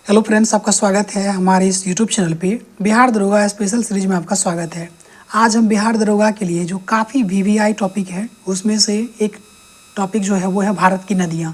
Hello friends, आपका स्वागत है हमारे इस यूट्यूब चैनल पे। बिहार दरोगा स्पेशल सीरीज में आपका स्वागत है। आज हम बिहार दरोगा के लिए जो काफ़ी वीवीआई टॉपिक है उसमें से एक टॉपिक जो है वो है भारत की नदियाँ।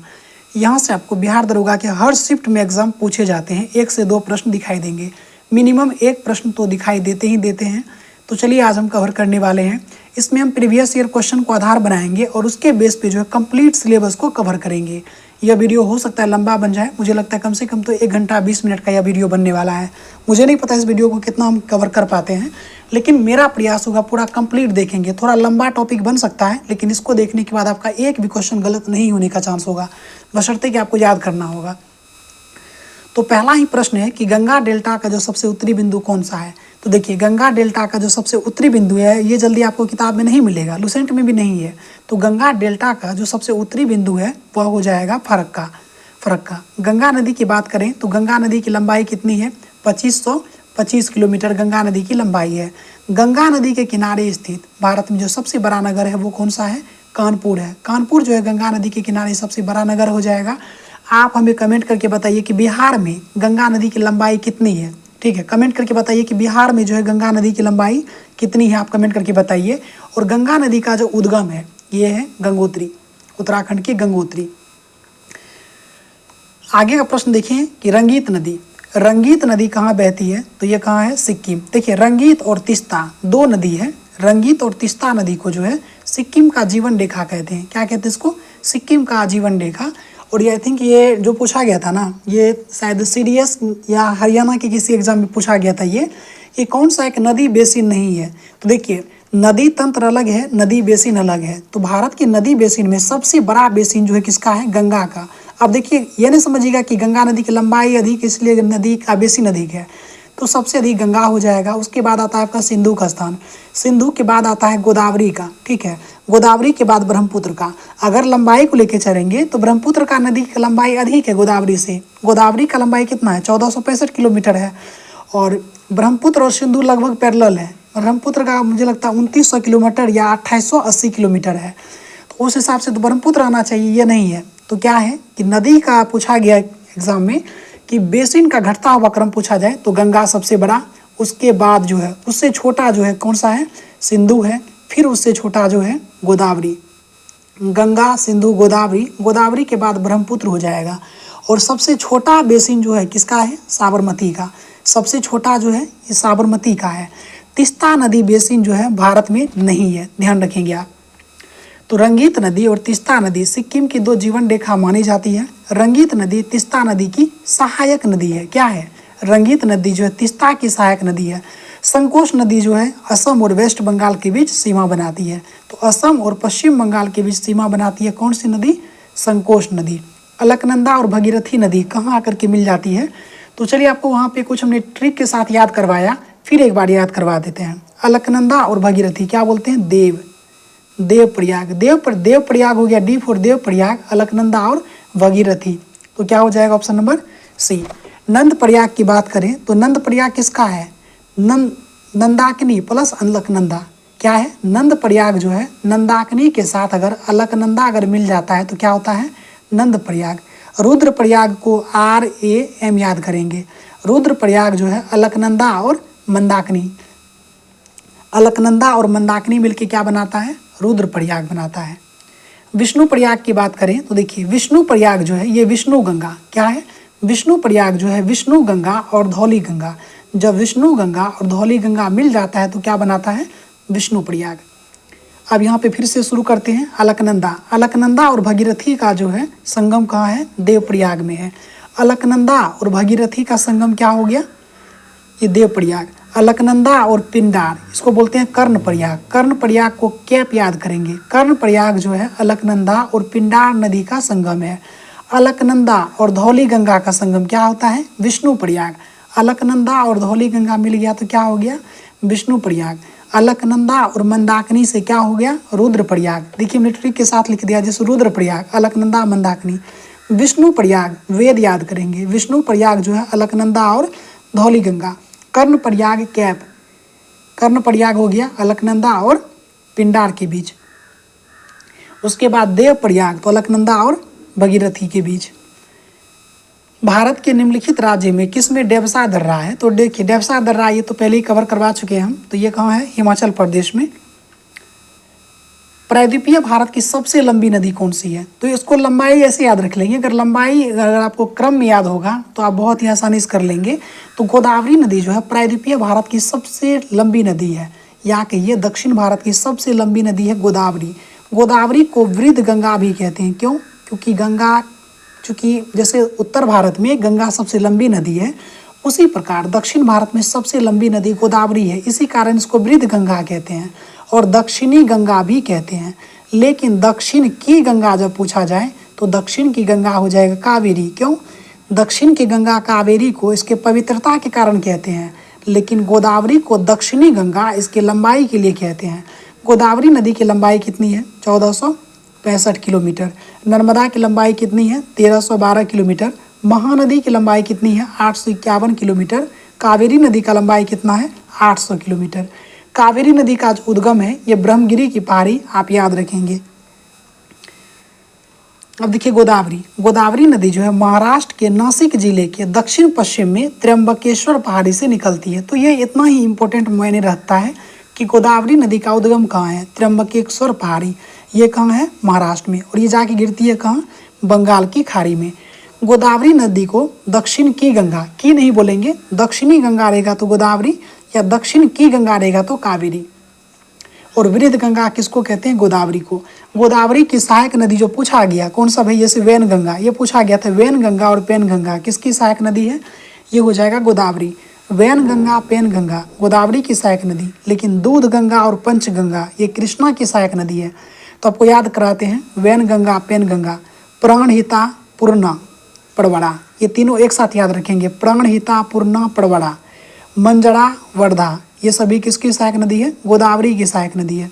यहाँ से आपको बिहार दरोगा के हर शिफ्ट में एग्जाम पूछे जाते हैं। 1 से 2 प्रश्न दिखाई देंगे, मिनिमम 1 प्रश्न तो दिखाई देते ही देते हैं। तो चलिए आज हम कवर करने वाले हैं। इसमें हम प्रीवियस ईयर क्वेश्चन को आधार बनाएंगे और उसके बेस पे जो है कंप्लीट सिलेबस को कवर करेंगे। यह वीडियो हो सकता है लंबा बन जाए, मुझे लगता है कम से कम तो 1 घंटा 20 मिनट का यह वीडियो बनने वाला है। मुझे नहीं पता इस वीडियो को कितना हम कवर कर पाते हैं, लेकिन मेरा प्रयास होगा पूरा कंप्लीट देखेंगे। थोड़ा लंबा टॉपिक बन सकता है, लेकिन इसको देखने के बाद आपका एक भी क्वेश्चन गलत नहीं होने का चांस होगा, बशर्ते कि आपको याद करना होगा। तो पहला ही प्रश्न है कि गंगा डेल्टा का जो सबसे उत्तरी बिंदु कौन सा है। तो देखिए, गंगा डेल्टा का जो सबसे उत्तरी बिंदु है ये जल्दी आपको किताब में नहीं मिलेगा, लुसेंट में भी नहीं है। तो गंगा डेल्टा का जो सबसे उत्तरी बिंदु है वह हो जाएगा फरक्का। गंगा नदी की बात करें तो गंगा नदी की लंबाई कितनी है? 2525 किलोमीटर गंगा नदी की लंबाई है। गंगा नदी के किनारे स्थित भारत में जो सबसे बड़ा नगर है वो कौन सा है? कानपुर है। कानपुर जो है गंगा नदी के किनारे सबसे बड़ा नगर हो जाएगा। आप हमें कमेंट करके बताइए कि बिहार में गंगा नदी की लंबाई कितनी है। ठीक है, कमेंट करके बताइए कि बिहार में जो है गंगा नदी की लंबाई कितनी है, आप कमेंट करके बताइए। और गंगा नदी का जो उद्गम है ये है गंगोत्री, उत्तराखंड की गंगोत्री। आगे का प्रश्न देखिए कि रंगीत नदी कहाँ बहती है? तो ये कहाँ है? सिक्किम। देखिए, रंगीत और तीस्ता 2 नदी है। रंगीत और तीस्ता नदी को जो है सिक्किम का जीवन रेखा कहते हैं। क्या कहते हैं इसको? सिक्किम का जीवन रेखा। और ये आई थिंक ये जो पूछा गया था ना, ये शायद सीडीएस या हरियाणा के किसी एग्जाम में पूछा गया था। ये कौन सा एक नदी बेसिन नहीं है? तो देखिए, नदी तंत्र अलग है, नदी बेसिन अलग है। तो भारत की नदी बेसिन में सबसे बड़ा बेसिन जो है किसका है? गंगा का। अब देखिए, ये नहीं समझिएगा कि गंगा नदी की लंबाई अधिक इसलिए नदी का बेसिन अधिक है। तो सबसे अधिक गंगा हो जाएगा। उसके बाद आता है आपका सिंधु का स्थान। सिंधु के बाद आता है गोदावरी का। ठीक है, गोदावरी के बाद ब्रह्मपुत्र का। अगर लंबाई को लेके चलेंगे तो ब्रह्मपुत्र का नदी की लंबाई अधिक है गोदावरी से। गोदावरी का लंबाई कितना है? 1465 किलोमीटर है। और ब्रह्मपुत्र और सिंधु लगभग पैरेलल है। ब्रह्मपुत्र का मुझे लगता है 2900 किलोमीटर या 2880 किलोमीटर है। तो उस हिसाब से तो ब्रह्मपुत्र आना चाहिए, ये नहीं है। तो क्या है कि नदी का पूछा गया एग्जाम में कि बेसिन का घटता हुआ क्रम पूछा जाए तो गंगा सबसे बड़ा, उसके बाद जो है उससे छोटा जो है कौन सा है? सिंधु है। फिर उससे छोटा जो है गोदावरी। गंगा, सिंधु, गोदावरी, गोदावरी के बाद ब्रह्मपुत्र हो जाएगा। और सबसे छोटा बेसिन जो है किसका है? साबरमती का। सबसे छोटा जो है ये साबरमती का है। तीस्ता नदी बेसिन जो है भारत में नहीं है, ध्यान रखेंगे आप। तो रंगीत नदी और तीस्ता नदी सिक्किम की 2 जीवन रेखा मानी जाती है। रंगीत नदी तीस्ता नदी की सहायक नदी है। क्या है? रंगीत नदी जो है तीस्ता की सहायक नदी है। संकोश नदी जो है असम और वेस्ट बंगाल के बीच सीमा बनाती है। तो असम और पश्चिम बंगाल के बीच सीमा बनाती है कौन सी नदी? संकोश नदी। अलकनंदा और भगीरथी नदी कहाँ आकर के मिल जाती है? तो चलिए, आपको वहाँ पे कुछ हमने ट्रिक के साथ याद करवाया, फिर एक बार याद करवा देते हैं। अलकनंदा और भगीरथी क्या बोलते हैं? देवप्रयाग। देवप्रयाग हो गया, डी फॉर देवप्रयाग, अलकनंदा और भगीरथी। तो क्या हो जाएगा? Option number C. नंदप्रयाग की बात करें तो नंदप्रयाग किसका है? नंदाकिनी प्लस अलकनंदा। क्या है? नंदप्रयाग जो है नंदाकिनी के साथ अगर अलकनंदा अगर मिल जाता है तो क्या होता है? नंदप्रयाग। रुद्रप्रयाग को RAM याद करेंगे। रुद्रप्रयाग जो है अलकनंदा और मंदाकिनी, अलकनंदा और मंदाकिनी मिलके क्या बनाता है? रुद्रप्रयाग बनाता है। विष्णु प्रयाग की बात करें तो देखिए, विष्णु प्रयाग जो है ये विष्णु गंगा। क्या है? विष्णु प्रयाग जो है विष्णु गंगा और धौली गंगा। जब विष्णु गंगा और धौली गंगा मिल जाता है तो क्या बनाता है? विष्णु प्रयाग। अब यहाँ पे फिर से शुरू करते हैं। अलकनंदा और भगीरथी का जो है संगम कहाँ है? देवप्रयाग में है। अलकनंदा और भगीरथी का संगम क्या हो गया? ये देवप्रयाग। अलकनंदा और पिंडार, इसको बोलते हैं कर्णप्रयाग। कर्णप्रयाग को कैप याद करेंगे। कर्णप्रयाग जो है अलकनंदा और पिंडार नदी का संगम है। अलकनंदा और धौली गंगा का संगम क्या होता है? विष्णु प्रयाग। अलकनंदा और धौली गंगा मिल गया तो क्या हो गया? विष्णु प्रयाग। अलकनंदा और मंदाकिनी से क्या हो गया? रुद्रप्रयाग। देखिए, हमने ट्रिक के साथ लिख दिया, जैसे रुद्रप्रयाग, अलकनंदा, मंदाकिनी। विष्णु प्रयाग वेद याद करेंगे। विष्णु प्रयाग जो है अलकनंदा और धौली गंगा। कर्णप्रयाग कैप, कर्णप्रयाग हो गया अलकनंदा और पिंडार के बीच। उसके बाद देवप्रयाग तो अलकनंदा और भगीरथी के बीच। भारत के निम्नलिखित राज्य में किसमें डेवसा दर्रा है? तो देखिए डेवसा दर्रा ये तो पहले ही कवर करवा चुके हैं हम। तो ये कहाँ है? हिमाचल प्रदेश में। प्रायद्वीपीय भारत की सबसे लंबी नदी कौन सी है? तो इसको लंबाई ऐसे याद रख लेंगे। अगर आपको क्रम में याद होगा तो आप बहुत ही आसानी से कर लेंगे। तो गोदावरी नदी जो है प्रायद्वीपीय भारत की सबसे लंबी नदी है। यहाँ कहिए दक्षिण भारत की सबसे लंबी नदी है गोदावरी। गोदावरी को वृद्ध गंगा भी कहते हैं। क्यों? क्योंकि गंगा, चूँकि जैसे उत्तर भारत में गंगा सबसे लंबी नदी है, उसी प्रकार दक्षिण भारत में सबसे लंबी नदी गोदावरी है। इसी कारण इसको वृद्ध गंगा कहते हैं और दक्षिणी गंगा भी कहते हैं। लेकिन दक्षिण की गंगा जब पूछा जाए तो दक्षिण की गंगा हो जाएगा कावेरी। क्यों? दक्षिण की गंगा कावेरी को इसके पवित्रता के कारण कहते हैं, लेकिन गोदावरी को दक्षिणी गंगा इसके लंबाई के लिए कहते हैं। गोदावरी नदी की लंबाई कितनी है? 1465 किलोमीटर। नर्मदा की लंबाई कितनी है? 1312 किलोमीटर। महानदी की लंबाई कितनी है? 851 किलोमीटर। कावेरी नदी का लंबाई कितना है? 800 किलोमीटर। कावेरी नदी का जो उद्गम है ये ब्रह्मगिरी की पहाड़ी आप याद रखेंगे। अब देखिए गोदावरी नदी जो है महाराष्ट्र के नासिक जिले के दक्षिण पश्चिम में त्र्यंबकेश्वर पहाड़ी से निकलती है। तो ये इतना ही इम्पोर्टेंट मायने रखता है कि गोदावरी नदी का उद्गम कहाँ है? त्र्यंबकेश्वर पहाड़ी। ये कहाँ है? महाराष्ट्र में। और ये जाके गिरती है कहाँ? बंगाल की खाड़ी में। गोदावरी नदी को दक्षिण की गंगा, की नहीं बोलेंगे, दक्षिणी गंगा रहेगा तो गोदावरी, या दक्षिण की गंगा रहेगा तो कावेरी। और वृद्ध गंगा किसको कहते हैं? गोदावरी को। गोदावरी की सहायक नदी जो पूछा गया कौन सा भाई? जैसे वैन गंगा, ये पूछा गया था। वैन गंगा और पेन गंगा किसकी सहायक नदी है? ये हो जाएगा गोदावरी। वैन गंगा, पेन गंगा गोदावरी की सहायक नदी। लेकिन दूध गंगा और पंच गंगा ये कृष्णा की सहायक नदी है। तो आपको याद कराते हैं, वैन गंगा, पेन गंगा, प्राणहिता, पूर्णा, पड़वड़ा, ये तीनों एक साथ याद रखेंगे। प्राणहिता, पूर्णा, पड़वड़ा, मंजड़ा, वर्धा, ये सभी किसकी सहायक नदी है? गोदावरी की सहायक नदी है।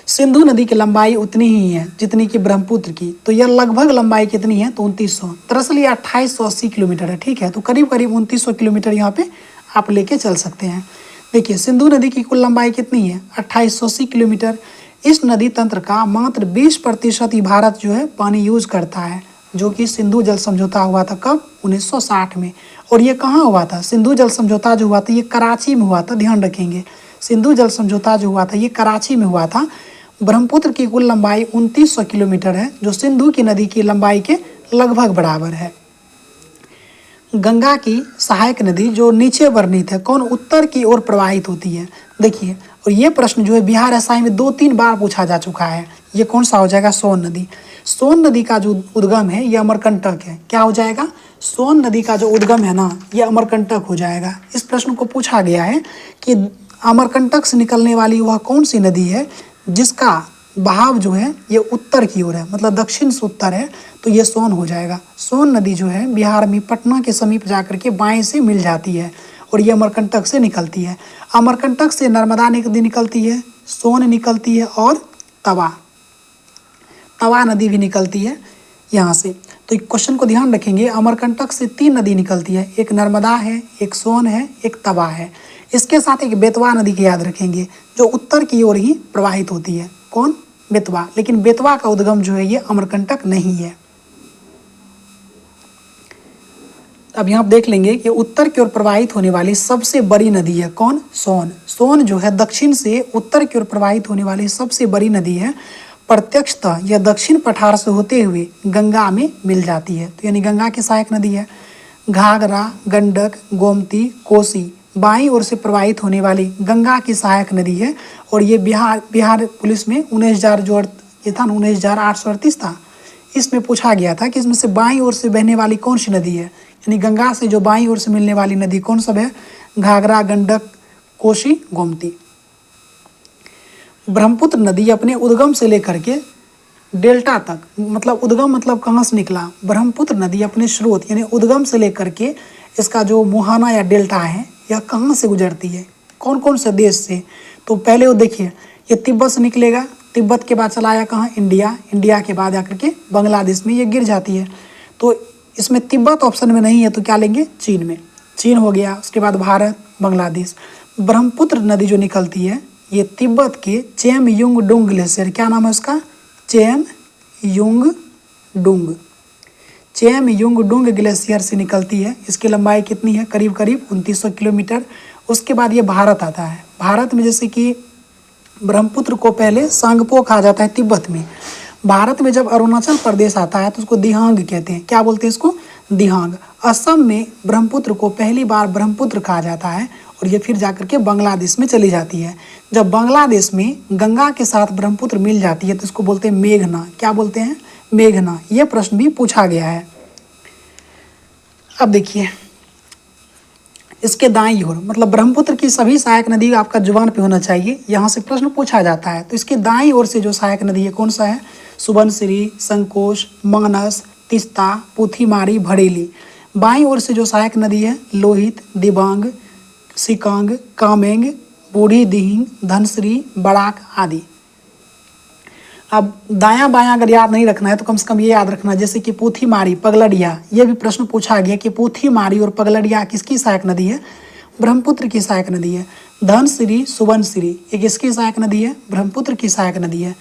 सिंधु नदी की लंबाई उतनी ही है जितनी कि ब्रह्मपुत्र की। तो यह लगभग लंबाई कितनी है? तो 2900। दरअसल ये 2880 किलोमीटर है। ठीक है, तो करीब करीब 2900 किलोमीटर यहाँ पे आप लेके चल सकते हैं। देखिए सिंधु नदी की कुल लंबाई कितनी है? 2880 किलोमीटर। इस नदी तंत्र का मात्र 20% ही भारत जो है पानी यूज करता है, जो कि सिंधु जल समझौता हुआ था कब? 1960 में। और ये कहाँ हुआ था? सिंधु जल समझौता जो हुआ था ये कराची में हुआ था। ध्यान रखेंगे, सिंधु जल समझौता जो हुआ था ये कराची में हुआ था। ब्रह्मपुत्र की कुल लंबाई 2900 किलोमीटर है, जो सिंधु की नदी की लंबाई के लगभग बराबर है। गंगा की सहायक नदी जो नीचे वर्णित है कौन? उत्तर की ओर प्रवाहित होती है। देखिए, और ये प्रश्न जो है बिहार एसआई में 2-3 बार पूछा जा चुका है। ये कौन सा हो जाएगा? सोन नदी। सोन नदी का जो उद्गम है ये अमरकंटक है। क्या हो जाएगा? सोन नदी का जो उद्गम है ना ये अमरकंटक हो जाएगा। इस प्रश्न को पूछा गया है कि अमरकंटक से निकलने वाली वह कौन सी नदी है जिसका बहाव जो है ये उत्तर की ओर है, मतलब दक्षिण से उत्तर है। तो ये सोन हो जाएगा। सोन नदी जो है बिहार में पटना के समीप जाकर के बाएं से मिल जाती है और ये अमरकंटक से निकलती है। अमरकंटक से नर्मदा नदी निकलती है, सोन निकलती है और तवा नदी भी निकलती है यहाँ से। तो क्वेश्चन को ध्यान रखेंगे, अमरकंटक से 3 नदी निकलती है, एक नर्मदा है, एक सोन है, एक तवा है। इसके साथ एक बेतवा नदी की याद रखेंगे जो उत्तर की ओर ही प्रवाहित होती है। कौन? बेतवा। लेकिन बेतवा का उद्गम जो है ये अमरकंटक नहीं है। अब यहाँ देख लेंगे कि उत्तर की ओर प्रवाहित होने वाली सबसे बड़ी नदी है कौन? सोन। सोन जो है दक्षिण से उत्तर की ओर प्रवाहित होने वाली सबसे बड़ी नदी है। प्रत्यक्षतः यह दक्षिण पठार से होते हुए गंगा में मिल जाती है, तो यानी गंगा की सहायक नदी है। घाघरा, गंडक, गोमती, कोसी बाईं ओर से प्रवाहित होने वाली गंगा की सहायक नदी है। और ये बिहार पुलिस में 19,000 जो ये था 19,838 था, इसमें पूछा गया था कि इसमें से बाईं ओर से बहने वाली कौन सी नदी है, यानी गंगा से जो बाईं ओर से मिलने वाली नदी कौन सब है? घाघरा, गंडक, कोसी, गोमती। ब्रह्मपुत्र नदी अपने उद्गम से लेकर के डेल्टा तक, मतलब उद्गम मतलब कहाँ से निकला? ब्रह्मपुत्र नदी अपने स्रोत यानी उद्गम से लेकर के इसका जो मुहाना या डेल्टा है यह कहाँ से गुजरती है? कौन कौन से देश से? तो पहले वो देखिए ये तिब्बत से निकलेगा, तिब्बत के बाद चला आया कहाँ? इंडिया, इंडिया के बाद आकर के बांग्लादेश में ये गिर जाती है। तो इसमें तिब्बत ऑप्शन में नहीं है तो क्या लेंगे? चीन में। चीन हो गया, उसके बाद भारत, बांग्लादेश। ब्रह्मपुत्र नदी जो निकलती है ये तिब्बत के चेम युंग डुंग ग्लेशियर, क्या नाम है उसका? चेम युंग डुंग। चेमयुंगडुंग ग्लेशियर से निकलती है। इसकी लंबाई कितनी है? करीब करीब 2900 किलोमीटर। उसके बाद ये भारत आता है। भारत में जैसे कि ब्रह्मपुत्र को पहले सांगपो कहा जाता है तिब्बत में। भारत में जब अरुणाचल प्रदेश आता है तो उसको दिहांग कहते हैं। क्या बोलते हैं इसको? दिहांग। असम में ब्रह्मपुत्र को पहली बार ब्रह्मपुत्र कहा जाता है और ये फिर जाकर के बांग्लादेश में चली जाती है। जब बांग्लादेश में गंगा के साथ ब्रह्मपुत्र मिल जाती है तो इसको बोलते हैं मेघना। क्या बोलते हैं? मेघना। यह प्रश्न भी पूछा गया है। अब देखिए इसके दाईं ओर, मतलब ब्रह्मपुत्र की सभी सहायक नदी आपका जुबान पे होना चाहिए, यहाँ से प्रश्न पूछा जाता है। तो इसके दाईं ओर से जो सहायक नदी है कौन सा है? सुबनसिरी, संकोश, मानस, तिस्ता, पुथीमारी, भड़ेली। बाईं ओर से जो सहायक नदी है लोहित, दिबांग, सिकांग, कामेंग, बूढ़ी दिहिंग, धनश्री, बड़ाक आदि। अब दायां बायां अगर याद नहीं रखना है तो कम से कम ये याद रखना, जैसे कि पुथीमारी, पगलड़िया, ये भी प्रश्न पूछा गया कि पुथीमारी और पगलड़िया किसकी सहायक नदी है? ब्रह्मपुत्र की सहायक नदी है। धनश्री, सुबनसिरी ये किसकी सहायक नदी है? ब्रह्मपुत्र की सहायक नदी है।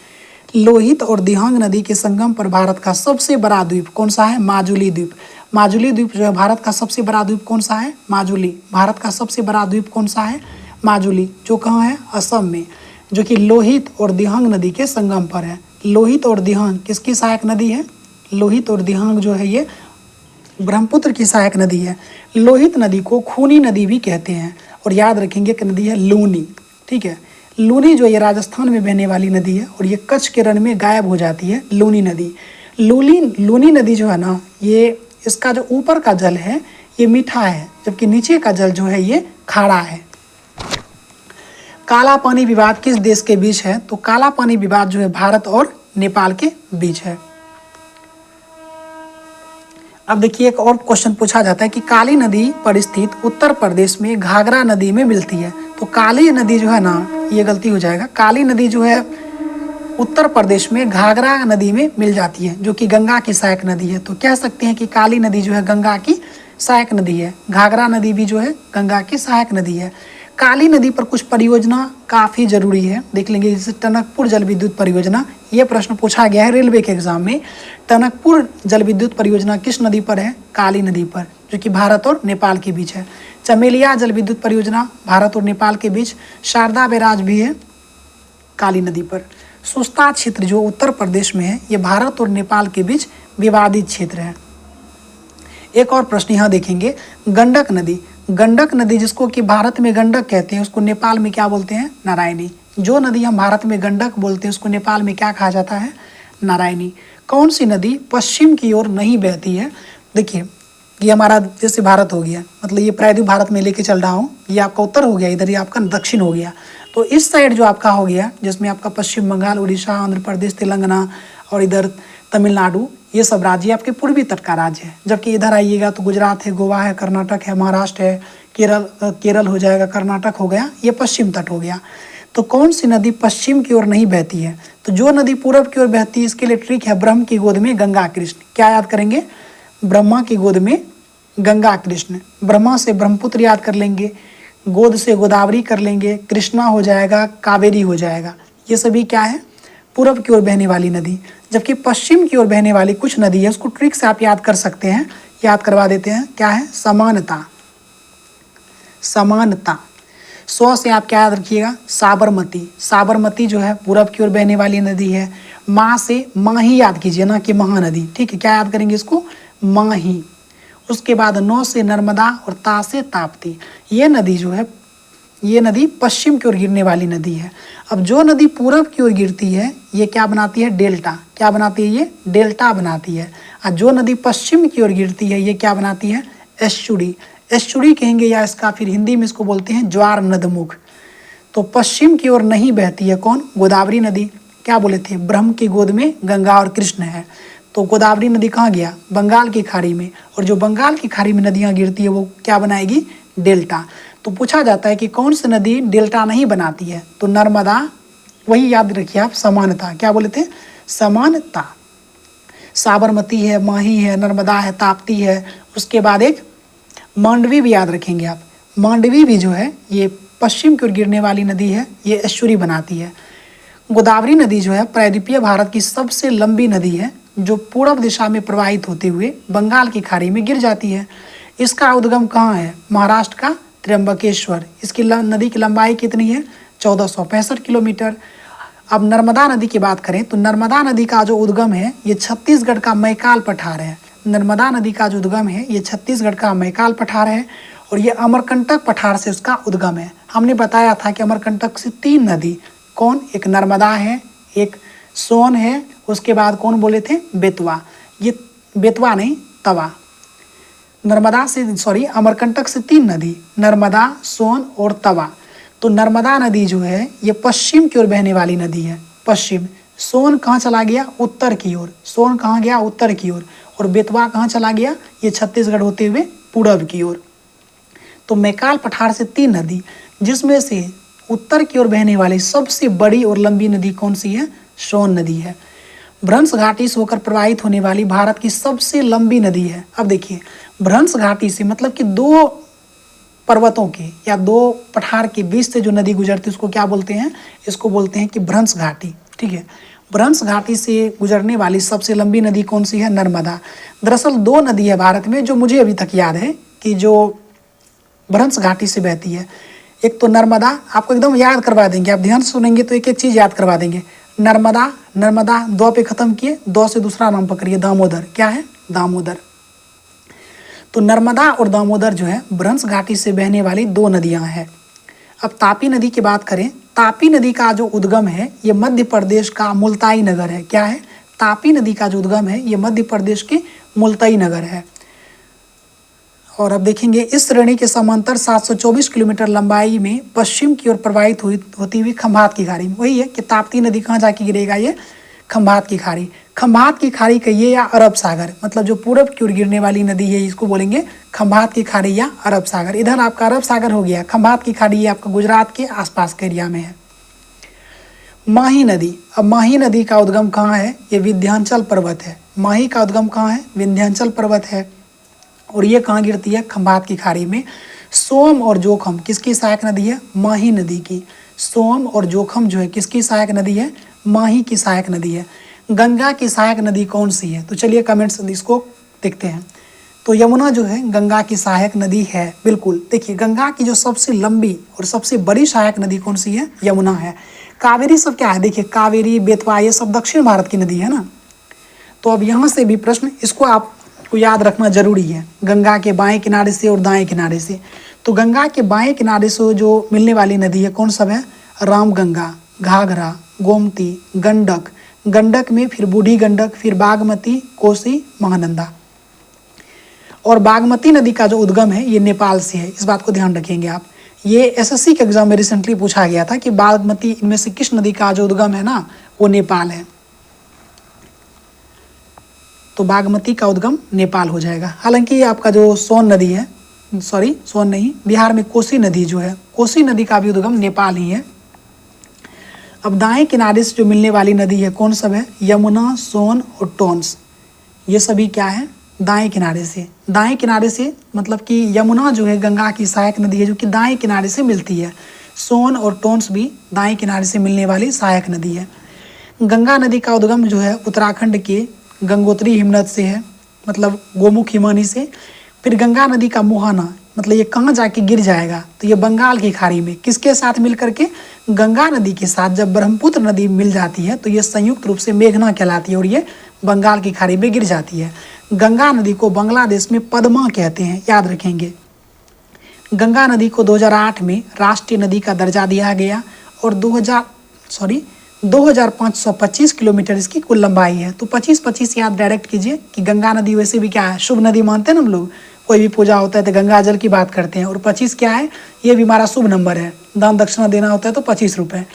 लोहित और दिहांग नदी के संगम पर भारत का सबसे बड़ा द्वीप कौन सा है? माजुली द्वीप। माजुली द्वीप जो है भारत का सबसे बड़ा द्वीप कौन सा है? माजुली। भारत का सबसे बड़ा द्वीप कौन सा है? माजुली, जो कहाँ है? असम में, जो कि लोहित और दिहांग नदी के संगम पर है। लोहित और दिहांग किसकी सहायक नदी है? लोहित और दिहांग जो है ये ब्रह्मपुत्र की सहायक नदी है। लोहित नदी को खूनी नदी भी कहते हैं और याद रखेंगे कि नदी है लूनी। ठीक है, लूनी जो ये राजस्थान में बहने वाली नदी है और ये कच्छ के रण में गायब हो जाती है लूनी नदी। लूनी नदी जो है ना, ये इसका जो ऊपर का जल है ये मीठा है, जबकि नीचे का जल जो है ये खारा है। काला पानी विवाद किस देश के बीच है? तो काला पानी विवाद जो है भारत और नेपाल के बीच है। अब देखिए एक और क्वेश्चन पूछा जाता है कि काली नदी पर स्थित उत्तर प्रदेश में घाघरा नदी में मिलती है। तो काली नदी जो है ना, ये गलती हो जाएगा, काली नदी जो है उत्तर प्रदेश में घाघरा नदी में मिल जाती है, जो कि गंगा की सहायक नदी है। तो कह सकते हैं कि काली नदी जो है गंगा की सहायक नदी है। घाघरा नदी भी जो है गंगा की सहायक नदी है। काली नदी पर कुछ परियोजना काफ़ी जरूरी है, देख लेंगे, जैसे टनकपुर जल विद्युत परियोजना। ये प्रश्न पूछा गया है रेलवे के एग्जाम में। टनकपुर जल विद्युत परियोजना किस नदी पर है? काली नदी पर, जो कि भारत और नेपाल के बीच है। चमेलिया जल विद्युत परियोजना भारत और नेपाल के बीच। शारदा बैराज भी है काली नदी पर। सुस्ता क्षेत्र जो उत्तर प्रदेश में है ये भारत और नेपाल के बीच विवादित क्षेत्र है। एक और प्रश्न यहाँ देखेंगे, गंडक नदी। गंडक नदी जिसको कि भारत में गंडक कहते हैं उसको नेपाल में क्या बोलते हैं? नारायणी। जो नदी हम भारत में गंडक बोलते हैं उसको नेपाल में क्या कहा जाता है? नारायणी। कौन सी नदी पश्चिम की ओर नहीं बहती है? देखिए ये हमारा जैसे भारत हो गया, मतलब ये प्रायद्वीप भारत में लेके चल रहा हूँ, ये आपका उत्तर हो गया, इधर ये आपका दक्षिण हो गया। तो इस साइड जो आपका हो गया, जिसमें आपका पश्चिम बंगाल, उड़ीसा, आंध्र प्रदेश, तेलंगाना और इधर तमिलनाडु, ये सब राज्य आपके पूर्वी तट का राज्य है। जबकि इधर आइएगा तो गुजरात है, गोवा है, कर्नाटक है, महाराष्ट्र है, केरल हो जाएगा, कर्नाटक हो गया, ये पश्चिम तट हो गया। तो कौन सी नदी पश्चिम की ओर नहीं बहती है? तो जो नदी पूर्व की ओर बहती है इसके लिए ट्रिक है, ब्रह्म की गोद में गंगा कृष्ण। क्या याद करेंगे? ब्रह्मा की गोद में गंगा कृष्ण। ब्रह्मा से ब्रह्मपुत्र याद कर लेंगे, गोद से गोदावरी कर लेंगे, कृष्णा हो जाएगा, कावेरी हो जाएगा। ये सभी क्या है? पूर्व की ओर बहने वाली नदी। जबकि पश्चिम की ओर बहने वाली कुछ नदी है, उसको ट्रिक से आप याद कर सकते हैं, याद करवा देते हैं। क्या है? समानता। समानता। सौ से आप क्या याद रखिएगा? साबरमती। साबरमती जो है पूर्व की ओर बहने वाली नदी है। माँ से माही याद कीजिए, ना कि महानदी। ठीक है, क्या याद करेंगे इसको? माही। उसके बाद नौ से नर्मदा और ता से ताप्ती। ये नदी जो है, ये नदी पश्चिम की ओर गिरने वाली नदी है। अब जो नदी पूरब की ओर गिरती है ये क्या बनाती है? डेल्टा। क्या बनाती है? ये डेल्टा बनाती है। और जो नदी पश्चिम की ओर गिरती है ये क्या बनाती है? एस्चुरी। एस्चुरी कहेंगे, या इसका फिर हिंदी में इसको बोलते हैं ज्वार नदमुख। तो पश्चिम की ओर नहीं बहती है कौन? गोदावरी नदी। क्या बोले थे? ब्रह्म की गोद में गंगा और कृष्ण है। तो गोदावरी नदी कहाँ गया? बंगाल की खाड़ी में। और जो बंगाल की खाड़ी में नदियाँ गिरती है वो क्या बनाएगी? डेल्टा। तो पूछा जाता है कि कौन सी नदी डेल्टा नहीं बनाती है? तो नर्मदा। वही याद रखिए आप, समानता। क्या बोले थे? समानता। साबरमती है, माही है, नर्मदा है, ताप्ती है। उसके बाद एक मांडवी भी याद रखेंगे आप। मांडवी भी जो है ये पश्चिम की ओर गिरने वाली नदी है, ये एस्चुरी बनाती है। गोदावरी नदी जो है प्रायद्वीपीय भारत की सबसे लंबी नदी है। जो पूर्व दिशा में प्रवाहित होते हुए बंगाल की खाड़ी में गिर जाती है। इसका उद्गम कहाँ है? महाराष्ट्र का त्र्यंबकेश्वर। इसकी नदी की लंबाई कितनी है? 1465 किलोमीटर। अब नर्मदा नदी की बात करें तो नर्मदा नदी का जो उद्गम है ये छत्तीसगढ़ का मैकाल पठार है। नर्मदा नदी का जो उद्गम है ये छत्तीसगढ़ का मैकाल पठार है और ये अमरकंटक पठार से उसका उद्गम है। हमने बताया था कि अमरकंटक से 3 नदी, कौन? एक नर्मदा है, एक सोन है, उसके बाद कौन बोले थे? बेतवा। ये बेतवा नहीं, तवा। नर्मदा से अमरकंटक से 3 नदी, नर्मदा, सोन और तवा। तो नर्मदा नदी जो है ये पश्चिम की ओर बहने वाली नदी है, पश्चिम। सोन कहाँ चला गया? उत्तर की ओर। सोन कहाँ गया? उत्तर की ओर। और बेतवा कहाँ चला गया? ये छत्तीसगढ़ होते हुए पूरब की ओर। तो मैकाल पठार से 3 नदी, जिसमें से उत्तर की ओर बहने वाली सबसे बड़ी और लंबी नदी कौन सी है? सोन नदी है। भ्रंश घाटी से होकर प्रवाहित होने वाली भारत की सबसे लंबी नदी है। अब देखिए, भ्रंश घाटी से मतलब कि 2 पर्वतों के या 2 पठार के बीच से जो नदी गुजरती है उसको क्या बोलते हैं? इसको बोलते हैं कि भ्रंश घाटी। ठीक है, भ्रंश घाटी से गुजरने वाली सबसे लंबी नदी कौन सी है? नर्मदा। दरअसल 2 नदी है भारत में जो मुझे अभी तक याद है कि जो भ्रंश घाटी से बहती है। एक तो नर्मदा, आपको एकदम याद करवा देंगे, आप ध्यान से सुनेंगे तो एक एक चीज़ याद करवा देंगे। नर्मदा, नर्मदा 2 पे ख़त्म किए, 2 से दूसरा नाम पकड़िए, दामोदर। क्या है? दामोदर। तो नर्मदा और दामोदर जो है भ्रंश घाटी से बहने वाली 2 नदियां हैं। अब तापी नदी की बात करें, तापी नदी का जो उद्गम है ये मध्य प्रदेश का मुल्ताई नगर है। क्या है? तापी नदी का जो उद्गम है ये मध्य प्रदेश के मुल्ताई नगर है। और अब देखेंगे, इस श्रेणी के समांतर 724 किलोमीटर लंबाई में पश्चिम की ओर प्रवाहित होती हुई खंभात की खाड़ी। वही है कि ताप्ती नदी कहाँ जाके गिरेगा? ये खंभात की खाड़ी। खंभात की खाड़ी कहिए या अरब सागर, मतलब जो पूरब की ओर गिरने वाली नदी है इसको बोलेंगे खंभात की खाड़ी या अरब सागर। इधर आपका अरब सागर हो गया, खंभात की खाड़ी ये आपका गुजरात के आसपास के एरिया में है। माही नदी। अब माही नदी का उद्गम कहाँ है? ये विंध्याचल पर्वत है। माही का उद्गम कहाँ है? विंध्याचल पर्वत है। और ये कहाँ गिरती है? खंभात की खाड़ी में। सोम और जोखम किसकी सहायक नदी है? माही नदी की। सोम और जोखम जो है किसकी सहायक नदी है? माही की सहायक नदी है। गंगा की सहायक नदी कौन सी है? तो चलिए कमेंट्स इसको देखते हैं। तो यमुना जो है गंगा की सहायक नदी है, बिल्कुल। देखिए, गंगा की जो सबसे लंबी और सबसे बड़ी सहायक नदी कौन सी है? यमुना है। कावेरी सब क्या है? देखिए, कावेरी, बेतवा ये सब दक्षिण भारत की नदी है ना। तो अब यहाँ से भी प्रश्न, इसको आपको याद रखना जरूरी है, गंगा के बाएं किनारे से और दाएं किनारे से। तो गंगा के बाएं किनारे से जो मिलने वाली नदी है कौन सब है? रामगंगा, घाघरा, गोमती, गंडक। गंडक में फिर बूढ़ी गंडक, फिर बागमती, कोसी, महानंदा। और बागमती नदी का जो उद्गम है ये नेपाल से है, इस बात को ध्यान रखेंगे आप। ये एसएससी के एग्जाम में रिसेंटली पूछा गया था कि बागमती, इनमें से किस नदी का जो उद्गम है ना वो नेपाल है। तो बागमती का उद्गम नेपाल हो जाएगा। हालांकि आपका जो सोन नदी है, सोन नहीं, बिहार में कोसी नदी जो है, कोसी नदी का भी उद्गम नेपाल ही है। अब दाएं किनारे से जो मिलने वाली नदी है कौन सब है? यमुना, सोन और टोंस। ये सभी क्या है? दाएं किनारे से। दाएं किनारे से मतलब कि यमुना जो है गंगा की सहायक नदी है जो कि दाएं किनारे से मिलती है। सोन और टोंस भी दाएं किनारे से मिलने वाली सहायक नदी है। गंगा नदी का उद्गम जो है उत्तराखंड के गंगोत्री हिमनद से है, मतलब गोमुख हिमानी से। फिर गंगा नदी का मुहाना, मतलब ये कहाँ जाके गिर जाएगा? तो ये बंगाल की खाड़ी में। किसके साथ मिल करके? गंगा नदी के साथ। जब ब्रह्मपुत्र नदी मिल जाती है तो ये संयुक्त रूप से मेघना कहलाती है और ये बंगाल की खाड़ी में गिर जाती है। गंगा नदी को बांग्लादेश में पद्मा कहते हैं, याद रखेंगे। गंगा नदी को 2008 में राष्ट्रीय नदी का दर्जा दिया गया और 2525 किलोमीटर इसकी कुल लंबाई है। तो 25-25 याद डायरेक्ट कीजिए कि गंगा नदी वैसे भी क्या है? शुभ नदी मानते हैं ना हम लोग, कोई भी पूजा होता है तो गंगा जल की बात करते हैं। और 25 क्या है? ये भी हमारा शुभ नंबर है। दान दक्षिणा देना होता है तो 25 रुपये।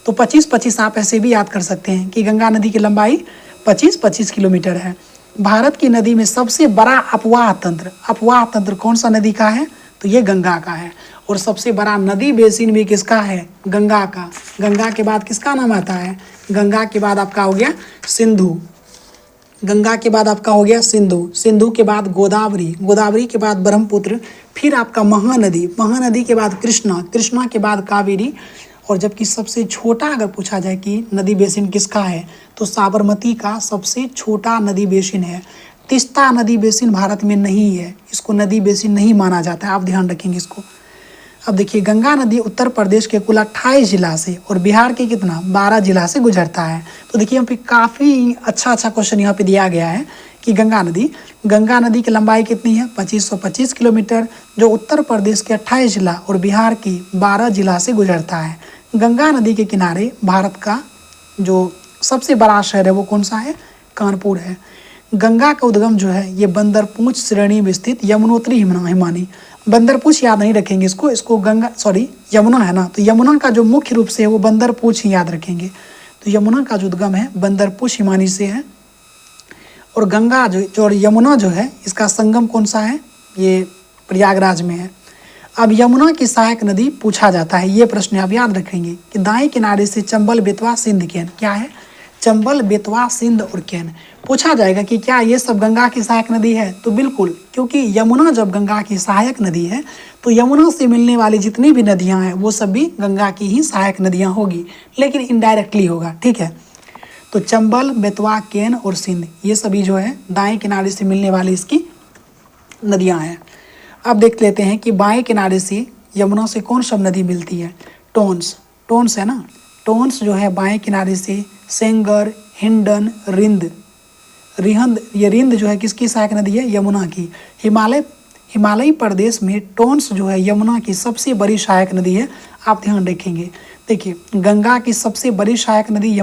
तो 25-25 आप ऐसे भी याद कर सकते हैं कि गंगा नदी की लंबाई 25-25 किलोमीटर है। भारत की नदी में सबसे बड़ा अपवाह तंत्र कौन सा नदी का है? तो ये गंगा का है। और सबसे बड़ा नदी बेसिन भी किसका है? गंगा का। गंगा के बाद किसका नाम आता है? गंगा के बाद आपका हो गया सिंधु। गंगा के बाद आपका हो गया सिंधु। सिंधु के बाद गोदावरी। गोदावरी के बाद ब्रह्मपुत्र। फिर आपका महानदी। महानदी के बाद कृष्णा। कृष्णा के बाद कावेरी। और जबकि सबसे छोटा अगर पूछा जाए कि नदी बेसिन किसका है तो साबरमती का सबसे छोटा नदी बेसिन है। तीस्ता नदी बेसिन भारत में नहीं है, इसको नदी बेसिन नहीं माना जाता है, आप ध्यान रखेंगे इसको। अब देखिए गंगा नदी उत्तर प्रदेश के कुल 28 जिला से और बिहार के कितना 12 जिला से गुजरता है। तो देखिए यहाँ पे काफ़ी अच्छा क्वेश्चन यहाँ पे दिया गया है कि गंगा नदी की लंबाई कितनी है 2525 किलोमीटर, जो उत्तर प्रदेश के 28 जिला और बिहार की 12 जिला से गुजरता है। गंगा नदी के किनारे भारत का जो सबसे बड़ा शहर है वो कौन सा है, कानपुर है। गंगा का उद्गम जो है ये बंदरपूंछ श्रेणी में स्थित यमुनोत्री हिमानी, बंदरपूंछ याद नहीं रखेंगे इसको गंगा यमुना है ना, तो यमुना का जो मुख्य रूप से है वो बंदरपूंछ ही याद रखेंगे। तो यमुना का जो उद्गम है बंदरपूंछ हिमानी से है और गंगा जो यमुना जो है इसका संगम कौन सा है, ये प्रयागराज में है। अब यमुना की सहायक नदी पूछा जाता है, ये प्रश्न आप याद रखेंगे कि दाएं किनारे से चंबल बेतवा सिंध केन, क्या है चंबल बेतवा सिंध और केन। पूछा जाएगा कि क्या ये सब गंगा की सहायक नदी है, तो बिल्कुल, क्योंकि यमुना जब गंगा की सहायक नदी है तो यमुना से मिलने वाली जितनी भी नदियां हैं वो सब भी गंगा की ही सहायक नदियां होगी, लेकिन इनडायरेक्टली होगा, ठीक है। तो चंबल बेतवा केन और सिंध ये सभी जो है दाएं किनारे से मिलने वाली इसकी नदियां हैं। अब देख लेते हैं कि बाएं किनारे से यमुना से कौन सब नदी मिलती है, टोन्स है ना, टोन्स जो है बाएं किनारे से सेंगर, हिंडन, रिहंद, ये रिंद जो है किसकी सहायक नदी है, यमुना की। हिमालयी प्रदेश में टोन्स जो है यमुना की सबसे बड़ी सहायक नदी है, आप ध्यान रखेंगे। देखिए गंगा की सबसे बड़ी सहायक नदी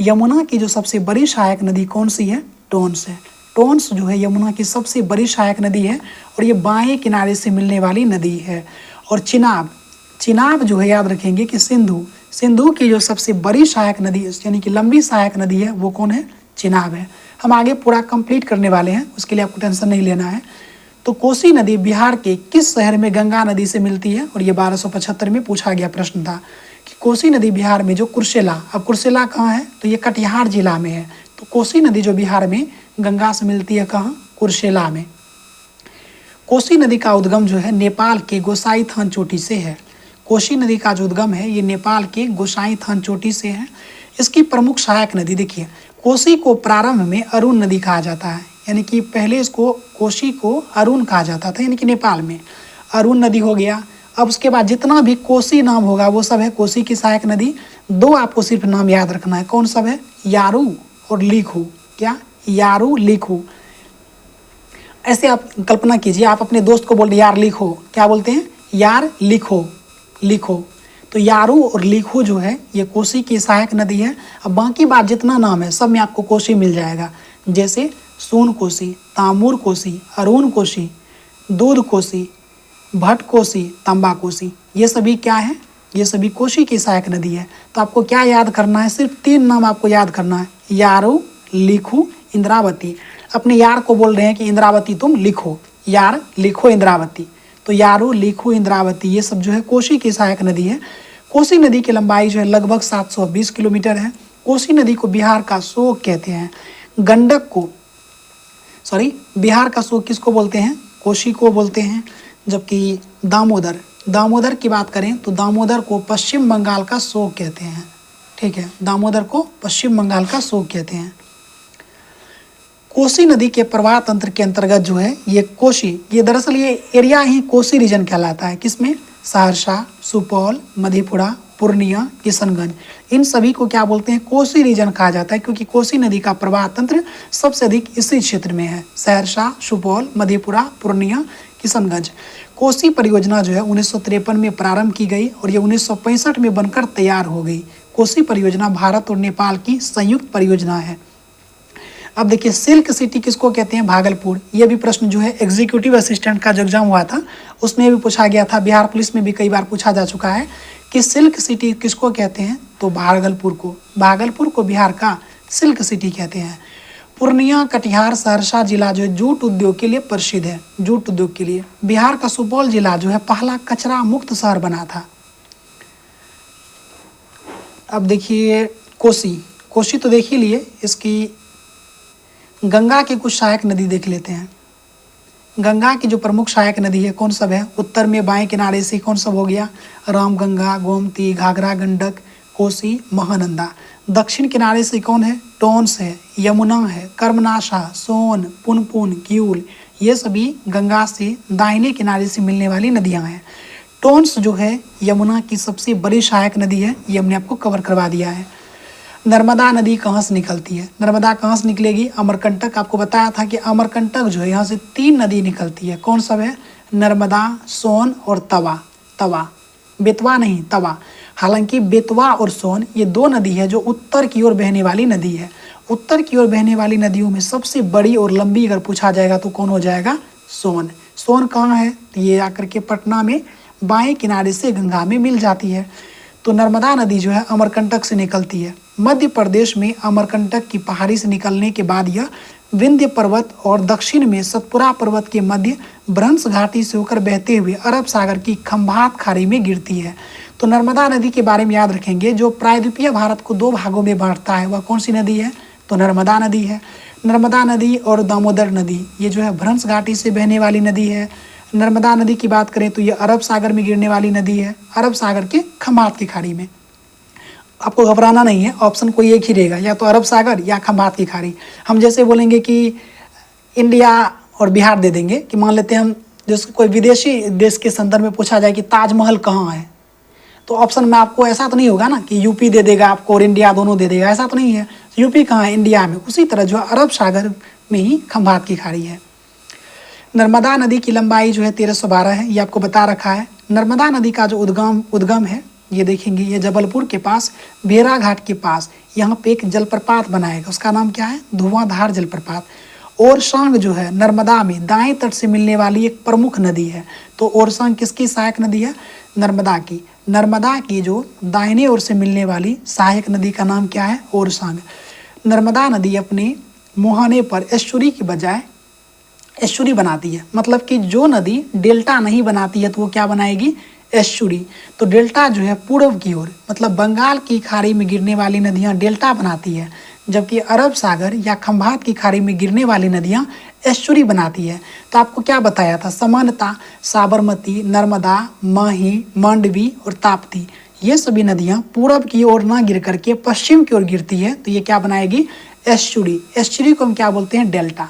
यमुना की जो सबसे बड़ी सहायक नदी कौन सी है, टोन्स है। टोन्स जो है यमुना की सबसे बड़ी सहायक नदी है और ये बाएं किनारे से मिलने वाली नदी है। और चिनाब जो है याद रखेंगे कि सिंधु की जो सबसे बड़ी सहायक नदी यानी कि लंबी सहायक नदी है वो कौन है, चिनाब है। हम आगे पूरा कंप्लीट करने वाले हैं, उसके लिए आपको टेंशन नहीं लेना है। तो कोसी नदी बिहार के किस शहर में गंगा नदी से मिलती है, और ये 1275 में पूछा गया प्रश्न था कि कोसी नदी बिहार में जो कुर्सेला, अब कुर्सेला कहाँ है, तो ये कटिहार जिला में है। तो कोसी नदी जो बिहार में गंगा से मिलती है कहाँ, कुर्सेला में। कोसी नदी का उद्गम जो है नेपाल के गोसाई थान चोटी से है। कोसी नदी का जो उद्गम है ये नेपाल के गोसाई थान चोटी से है। इसकी प्रमुख सहायक नदी देखिए, कोसी को प्रारंभ में अरुण नदी कहा जाता है, यानी कि पहले इसको कोसी को अरुण कहा जाता था, यानी कि नेपाल में अरुण नदी हो गया। अब उसके बाद जितना भी कोसी नाम होगा वो सब है कोसी की सहायक नदी। दो आपको सिर्फ नाम याद रखना है, कौन सब है, यारू और लिखू। क्या, यारू लिखू। ऐसे आप कल्पना कीजिए, आप अपने दोस्त को बोल रहे यार लिखो, क्या बोलते हैं, यार लिखो। तो यारू और लिखू जो है ये कोसी की सहायक नदी है। अब बाकी बात जितना नाम है सब में आपको कोसी मिल जाएगा, जैसे सोन कोसी, तामूर कोसी, अरुण कोसी, दूध कोसी, भट्ट कोसी, तंबा कोसी, ये सभी क्या है, ये सभी कोसी की सहायक नदी है। तो आपको क्या याद करना है, सिर्फ 3 नाम आपको याद करना है, यारू, लिखू, इंद्रावती। अपने यार को बोल रहे हैं कि इंद्रावती तुम लिखो, यार लिखो इंद्रावती। तो यारू, लिखू, इंद्रावती ये सब जो है कोसी की सहायक नदी है। कोसी नदी की लंबाई जो है लगभग 720 किलोमीटर है। कोसी नदी को बिहार का शोक कहते हैं। गंडक को बिहार का शोक किसको बोलते हैं, कोसी को बोलते हैं। जबकि दामोदर की बात करें तो दामोदर को पश्चिम बंगाल का शोक कहते हैं, ठीक है, दामोदर को पश्चिम बंगाल का शोक कहते हैं। कोसी नदी के प्रवाह तंत्र के अंतर्गत जो है ये कोसी, ये दरअसल ये एरिया ही कोसी रीजन कहलाता है। किसमें, सहरसा, सुपौल, मधेपुरा, पूर्णिया, किशनगंज, इन सभी को क्या बोलते हैं, कोसी रीजन कहा जाता है, क्योंकि कोसी नदी का प्रवाह तंत्र सबसे अधिक इसी क्षेत्र में है, सहरसा, सुपौल, मधेपुरा, पूर्णिया, किशनगंज। कोसी परियोजना जो है 1953 में प्रारंभ की गई और ये 1965 में बनकर तैयार हो गई। कोसी परियोजना भारत और नेपाल की संयुक्त परियोजना है। अब देखिए सिल्क सिटी किसको कहते हैं, भागलपुर। ये भी प्रश्न जो है एग्जीक्यूटिव असिस्टेंट का जो एग्जाम हुआ था उसमें भी पूछा गया था, बिहार पुलिस में भी कई बार पूछा जा चुका है कि सिल्क सिटी किसको कहते हैं, तो भागलपुर को बिहार का सिल्क सिटी कहते हैं। पूर्णिया, कटिहार, सहरसा जिला जो है जूट उद्योग के लिए प्रसिद्ध है, जूट उद्योग के लिए। बिहार का सुपौल जिला जो है पहला कचरा मुक्त शहर बना था। अब देखिए कोसी तो देख ही लिए, इसकी गंगा की कुछ सहायक नदी देख लेते हैं। गंगा की जो प्रमुख सहायक नदी है कौन सब है? उत्तर में बाएं किनारे से कौन सब हो गया? रामगंगा, गोमती, घाघरा, गंडक, कोसी, महानंदा। दक्षिण किनारे से कौन है? टोंस है, यमुना है, कर्मनाशा, सोन, पुनपुन, किऊल, ये सभी गंगा से दाहिने किनारे से मिलने वाली नदियां हैं। टोंस जो है यमुना की सबसे बड़ी सहायक नदी है, ये हमने आपको कवर करवा दिया है। नर्मदा नदी कहाँ से निकलती है? नर्मदा कहाँ से निकलेगी? अमरकंटक, आपको बताया था कि अमरकंटक जो है यहाँ से 3 नदी निकलती है। कौन सब है? नर्मदा, सोन और तवा। तवा, बेतवा नहीं, तवा। हालांकि बेतवा और सोन ये 2 नदी है जो उत्तर की ओर बहने वाली नदी है। उत्तर की ओर बहने वाली नदियों में सबसे बड़ी और लंबी अगर पूछा जाएगा तो कौन हो जाएगा? सोन। सोन कहाँ है? तो ये आकर के पटना में बाएं किनारे से गंगा में मिल जाती है। तो नर्मदा नदी जो है अमरकंटक से निकलती है। मध्य प्रदेश में अमरकंटक की पहाड़ी से निकलने के बाद यह विंध्य पर्वत और दक्षिण में सतपुरा पर्वत के मध्य भ्रंश घाटी से होकर बहते हुए अरब सागर की खंभात खाड़ी में गिरती है। तो नर्मदा नदी के बारे में याद रखेंगे, जो प्रायद्वीपीय भारत को 2 भागों में बांटता है वह कौन सी नदी है? तो नर्मदा नदी है। नर्मदा नदी और दामोदर नदी ये जो है भ्रंश घाटी से बहने वाली नदी है। नर्मदा नदी की बात करें तो ये अरब सागर में गिरने वाली नदी है, अरब सागर के खंभात की खाड़ी में। आपको घबराना नहीं है, ऑप्शन कोई एक ही रहेगा, या तो अरब सागर या खंभात की खाड़ी। हम जैसे बोलेंगे कि इंडिया और बिहार दे देंगे, कि मान लेते हैं हम जैसे कोई विदेशी देश के संदर्भ में पूछा जाए कि ताजमहल कहाँ है, तो ऑप्शन में आपको ऐसा तो नहीं होगा ना कि यूपी दे देगा आपको और इंडिया दोनों दे देगा, ऐसा तो नहीं है। यूपी कहाँ है? इंडिया में। उसी तरह जो अरब सागर में ही खंभात की खाड़ी है। नर्मदा नदी की लंबाई जो है 1312 है, ये आपको बता रखा है। नर्मदा नदी का जो उद्गम है ये देखेंगे, ये जबलपुर के पास भेरा घाट के पास यहाँ पे एक जलप्रपात बनाएगा, उसका नाम क्या है? धुआंधार जलप्रपात। ओरसांग जो है नर्मदा में दाएं तट से मिलने वाली एक प्रमुख नदी है। तो ओरसांग किसकी सहायक नदी है? नर्मदा की। नर्मदा की जो दाहिने ओर से मिलने वाली सहायक नदी का नाम क्या है? ओरसांग। नर्मदा नदी अपने मुहाने पर एस्चुरी की बजाय एस्चुरी बनाती है, मतलब कि जो नदी डेल्टा नहीं बनाती है तो वो क्या बनाएगी? एस्चुरी। तो डेल्टा जो है पूर्व की ओर, मतलब बंगाल की खाड़ी में गिरने वाली नदियां डेल्टा बनाती है, जबकि अरब सागर या खंभात की खाड़ी में गिरने वाली नदियां एस्चुरी बनाती है। तो आपको क्या बताया था? समानता साबरमती, नर्मदा, माही, मांडवी और ताप्ती, ये सभी नदियां पूर्व की ओर ना गिर करके पश्चिम की ओर गिरती है, तो ये क्या बनाएगी? एस्चुरी। एस्चुरी को हम क्या बोलते हैं? डेल्टा।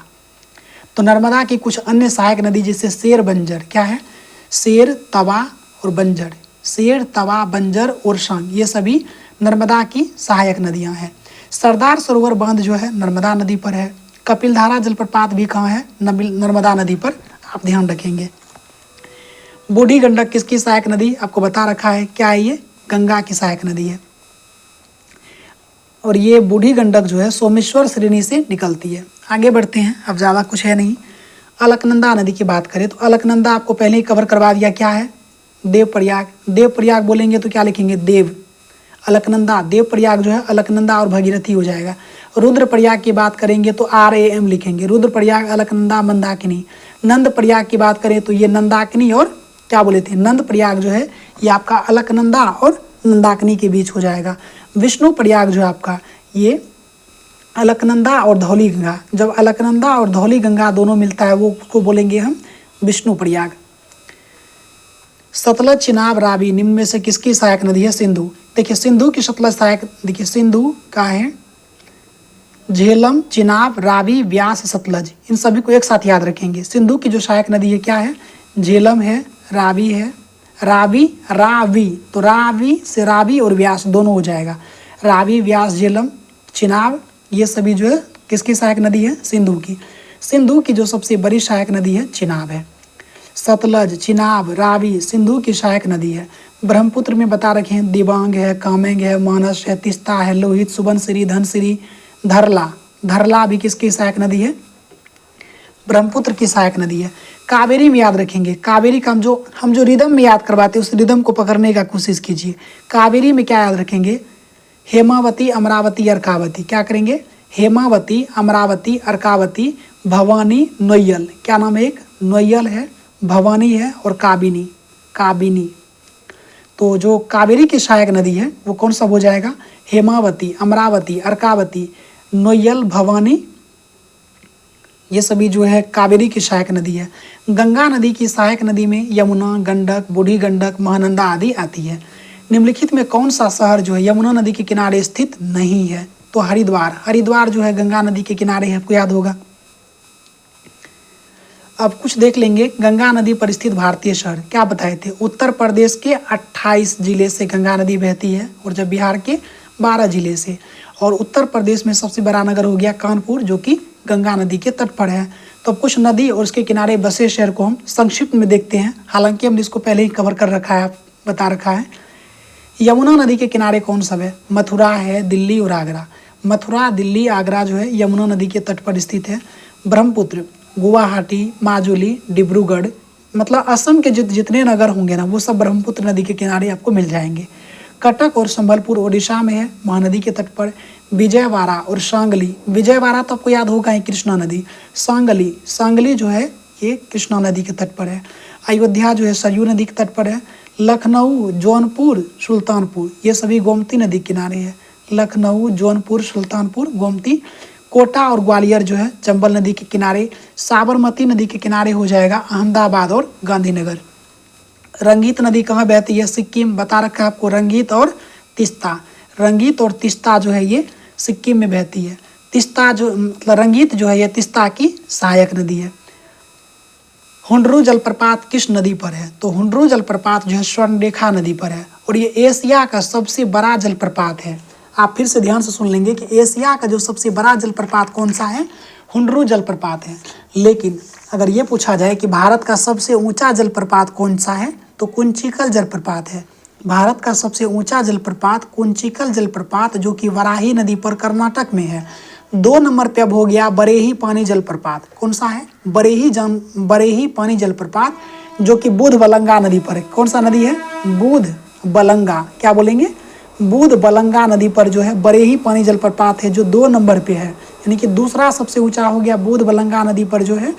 तो नर्मदा की कुछ अन्य सहायक नदी जैसे शेर, बंजर, क्या है? शेर, तवा और बंजर। शेर, तवा, बंजर और शांग, ये सभी नर्मदा की सहायक नदियां हैं। सरदार सरोवर बांध जो है नर्मदा नदी पर है। कपिलधारा जलप्रपात भी कहाँ है? नर्मदा नदी पर, आप ध्यान रखेंगे। बूढ़ी गंडक किसकी सहायक नदी? आपको बता रखा है, क्या है ये? गंगा की सहायक नदी है। और ये बूढ़ी गंडक जो है सोमेश्वर श्रेणी से निकलती है। आगे बढ़ते हैं, अब ज़्यादा कुछ है नहीं। अलकनंदा नदी की बात करें तो अलकनंदा आपको पहले ही कवर करवा दिया, क्या है? देवप्रयाग। देवप्रयाग बोलेंगे तो क्या लिखेंगे? देव। अलकनंदा, देवप्रयाग जो है अलकनंदा और भगीरथी हो जाएगा। रुद्रप्रयाग की बात करेंगे तो RAM लिखेंगे, रुद्रप्रयाग, अलकनंदा, मंदाकिनी। नंद प्रयाग की बात करें तो ये नंदाकिनी और क्या बोले थे? नंद प्रयाग जो है ये आपका अलकनंदा और नंदाकिनी के बीच हो जाएगा। विष्णु प्रयाग जो है आपका ये अलकनंदा और धौली गंगा, जब अलकनंदा और धौली गंगा दोनों मिलता है वो उसको बोलेंगे हम विष्णु प्रयाग। सतलज, चिनाब, रावी निम्न में से किसकी सहायक नदी है? सिंधु। देखिए सिंधु की सतलज सहायक, देखिए सिंधु का है झेलम, चिनाब, रावी, व्यास, सतलज, इन सभी को एक साथ याद रखेंगे। सिंधु की जो सहायक नदी है क्या है? झेलम है, रावी है, रावी, रावी, तो रावी से रावी और व्यास दोनों हो जाएगा। रावी, व्यास, झेलम, चिनाब, ये सभी जो है किसकी सहायक नदी है? सिंधु की। सिंधु की जो सबसे बड़ी सहायक नदी है चिनाब है। सतलज, चिनाब, रावी सिंधु की सहायक नदी है। ब्रह्मपुत्र में बता रखे हैं दिबांग है, कामेंग है, मानस है, तिस्ता है, लोहित, सुबनसिरी, धनसिरी, धरला। धरला भी किसकी सहायक नदी है? ब्रह्मपुत्र की सहायक नदी है। कावेरी में याद रखेंगे, कावेरी का हम जो रिदम में याद करवाते हैं उस रिदम को पकड़ने का कोशिश कीजिए। कावेरी में क्या याद रखेंगे? हेमावती, अमरावती, अर्कावती। क्या करेंगे? हेमावती, अमरावती, अर्कावती, भवानी, नोय्यल। क्या नाम है? एक नोय्यल है, भवानी है और काबिनी। काबिनी। तो जो कावेरी की सहायक नदी है वो कौन सा हो जाएगा? हेमावती, अमरावती, अर्कावती, नोय्यल, भवानी ये सभी जो है कावेरी की सहायक नदी है। गंगा नदी की सहायक नदी में यमुना, गंडक, बूढ़ी गंडक, महानंदा आदि आती है। निम्नलिखित में कौन सा शहर जो है यमुना नदी के किनारे स्थित नहीं है? तो हरिद्वार। हरिद्वार जो है गंगा नदी के किनारे है, आपको याद होगा। अब कुछ देख लेंगे गंगा नदी पर स्थित भारतीय शहर क्या बताए थे। उत्तर प्रदेश के 28 जिले से गंगा नदी बहती है और जब बिहार के 12 जिले से। और उत्तर प्रदेश में सबसे बड़ा नगर हो गया कानपुर, जो कि गंगा नदी के तट पर है। तो अब कुछ नदी और उसके किनारे बसे शहर को हम संक्षिप्त में देखते हैं, हालांकि हमने इसको पहले ही कवर कर रखा है, बता रखा है। यमुना नदी के किनारे कौन सब है? मथुरा है, दिल्ली और आगरा। मथुरा, दिल्ली, आगरा जो है यमुना नदी के तट पर स्थित है। ब्रह्मपुत्र, गुवाहाटी, माजुली, डिब्रूगढ़, मतलब असम के जितने नगर होंगे ना वो सब ब्रह्मपुत्र नदी के किनारे आपको मिल जाएंगे। कटक और संबलपुर ओडिशा में है, महानदी के तट पर। विजयवाड़ा और सांगली, विजयवाड़ा तो आपको याद होगा ही कृष्णा नदी। सांगली जो है ये कृष्णा नदी के तट पर है। अयोध्या जो है सरयू नदी के तट पर है। लखनऊ, जौनपुर, सुल्तानपुर ये सभी गोमती नदी के किनारे है। लखनऊ, जौनपुर, सुल्तानपुर, गोमती। कोटा और ग्वालियर जो है चंबल नदी के किनारे। साबरमती नदी के किनारे हो जाएगा अहमदाबाद और गांधीनगर। रंगीत नदी कहाँ बहती है? सिक्किम, बता रखा है आपको, रंगीत और तिस्ता। रंगीत और तिस्ता जो है ये सिक्किम में बहती है। तिस्ता जो मतलब रंगीत जो है ये तिस्ता की सहायक नदी है। हुंडरू जलप्रपात किस नदी पर है? तो हुंडरू जलप्रपात जो है स्वर्णरेखा नदी पर है और ये एशिया का सबसे बड़ा जलप्रपात है। आप फिर से ध्यान से सुन लेंगे कि एशिया का जो सबसे बड़ा जलप्रपात कौन सा है? हुंडरू जलप्रपात है। लेकिन अगर ये पूछा जाए कि भारत का सबसे ऊंचा जलप्रपात कौन सा है, तो कुंचिकल जलप्रपात है। भारत का सबसे ऊंचा जलप्रपात कुंचिकल जलप्रपात, जो कि वराही नदी पर कर्नाटक में है। 2 नंबर पे अब हो गया बरेही पानी जलप्रपात। कौन सा है? बरेही पानी जलप्रपात, जो कि बुध बलंगा नदी पर है। कौन सा नदी है? बुध बलंगा, क्या बोलेंगे? बुध बलंगा नदी पर जो है बरेही पानी जलप्रपात है, जो 2 नंबर पे है। यानी कि दूसरा सबसे ऊंचा हो गया बुध बलंगा नदी पर जो है,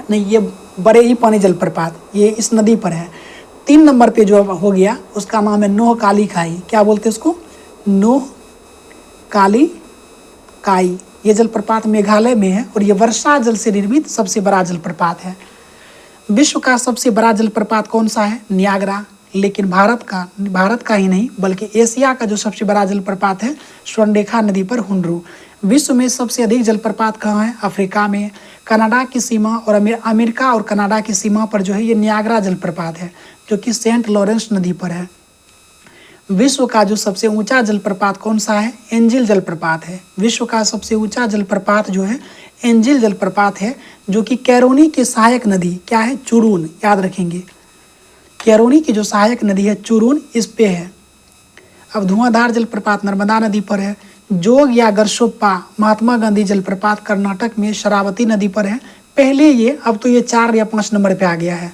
नहीं ये बरेही पानी जलप्रपात ये इस नदी पर है। 3 नंबर पे जो हो गया उसका नाम है नोह काली काई। क्या बोलते हैं उसको? नोह काली काई। ये जलप्रपात मेघालय में है और ये वर्षा जल से निर्मित सबसे बड़ा जलप्रपात है। विश्व का सबसे बड़ा जलप्रपात कौन सा है? नियाग्रा। लेकिन भारत का ही नहीं बल्कि एशिया का जो सबसे बड़ा जलप्रपात है स्वर्णरेखा नदी पर हुंडरू। विश्व में सबसे अधिक जलप्रपात कहाँ है? अफ्रीका में। कनाडा की सीमा और अमेरिका और कनाडा की सीमा पर जो है ये नियाग्रा जलप्रपात है, जो कि सेंट लॉरेंस नदी पर है। विश्व का जो सबसे ऊंचा जलप्रपात कौन सा है? एंजिल जलप्रपात है। विश्व का सबसे ऊंचा जलप्रपात जो है एंजिल जलप्रपात है, जो कि कैरोनी की सहायक नदी क्या है? चुरून, याद रखेंगे। कैरोनी की जो सहायक नदी है चुरून, इस पे है। अब धुआंधार जलप्रपात नर्मदा नदी पर है। जोग या गरसोप्पा महात्मा गांधी जलप्रपात कर्नाटक में शरावती नदी पर है। पहले ये, अब तो ये 4 या 5 नंबर पे आ गया है।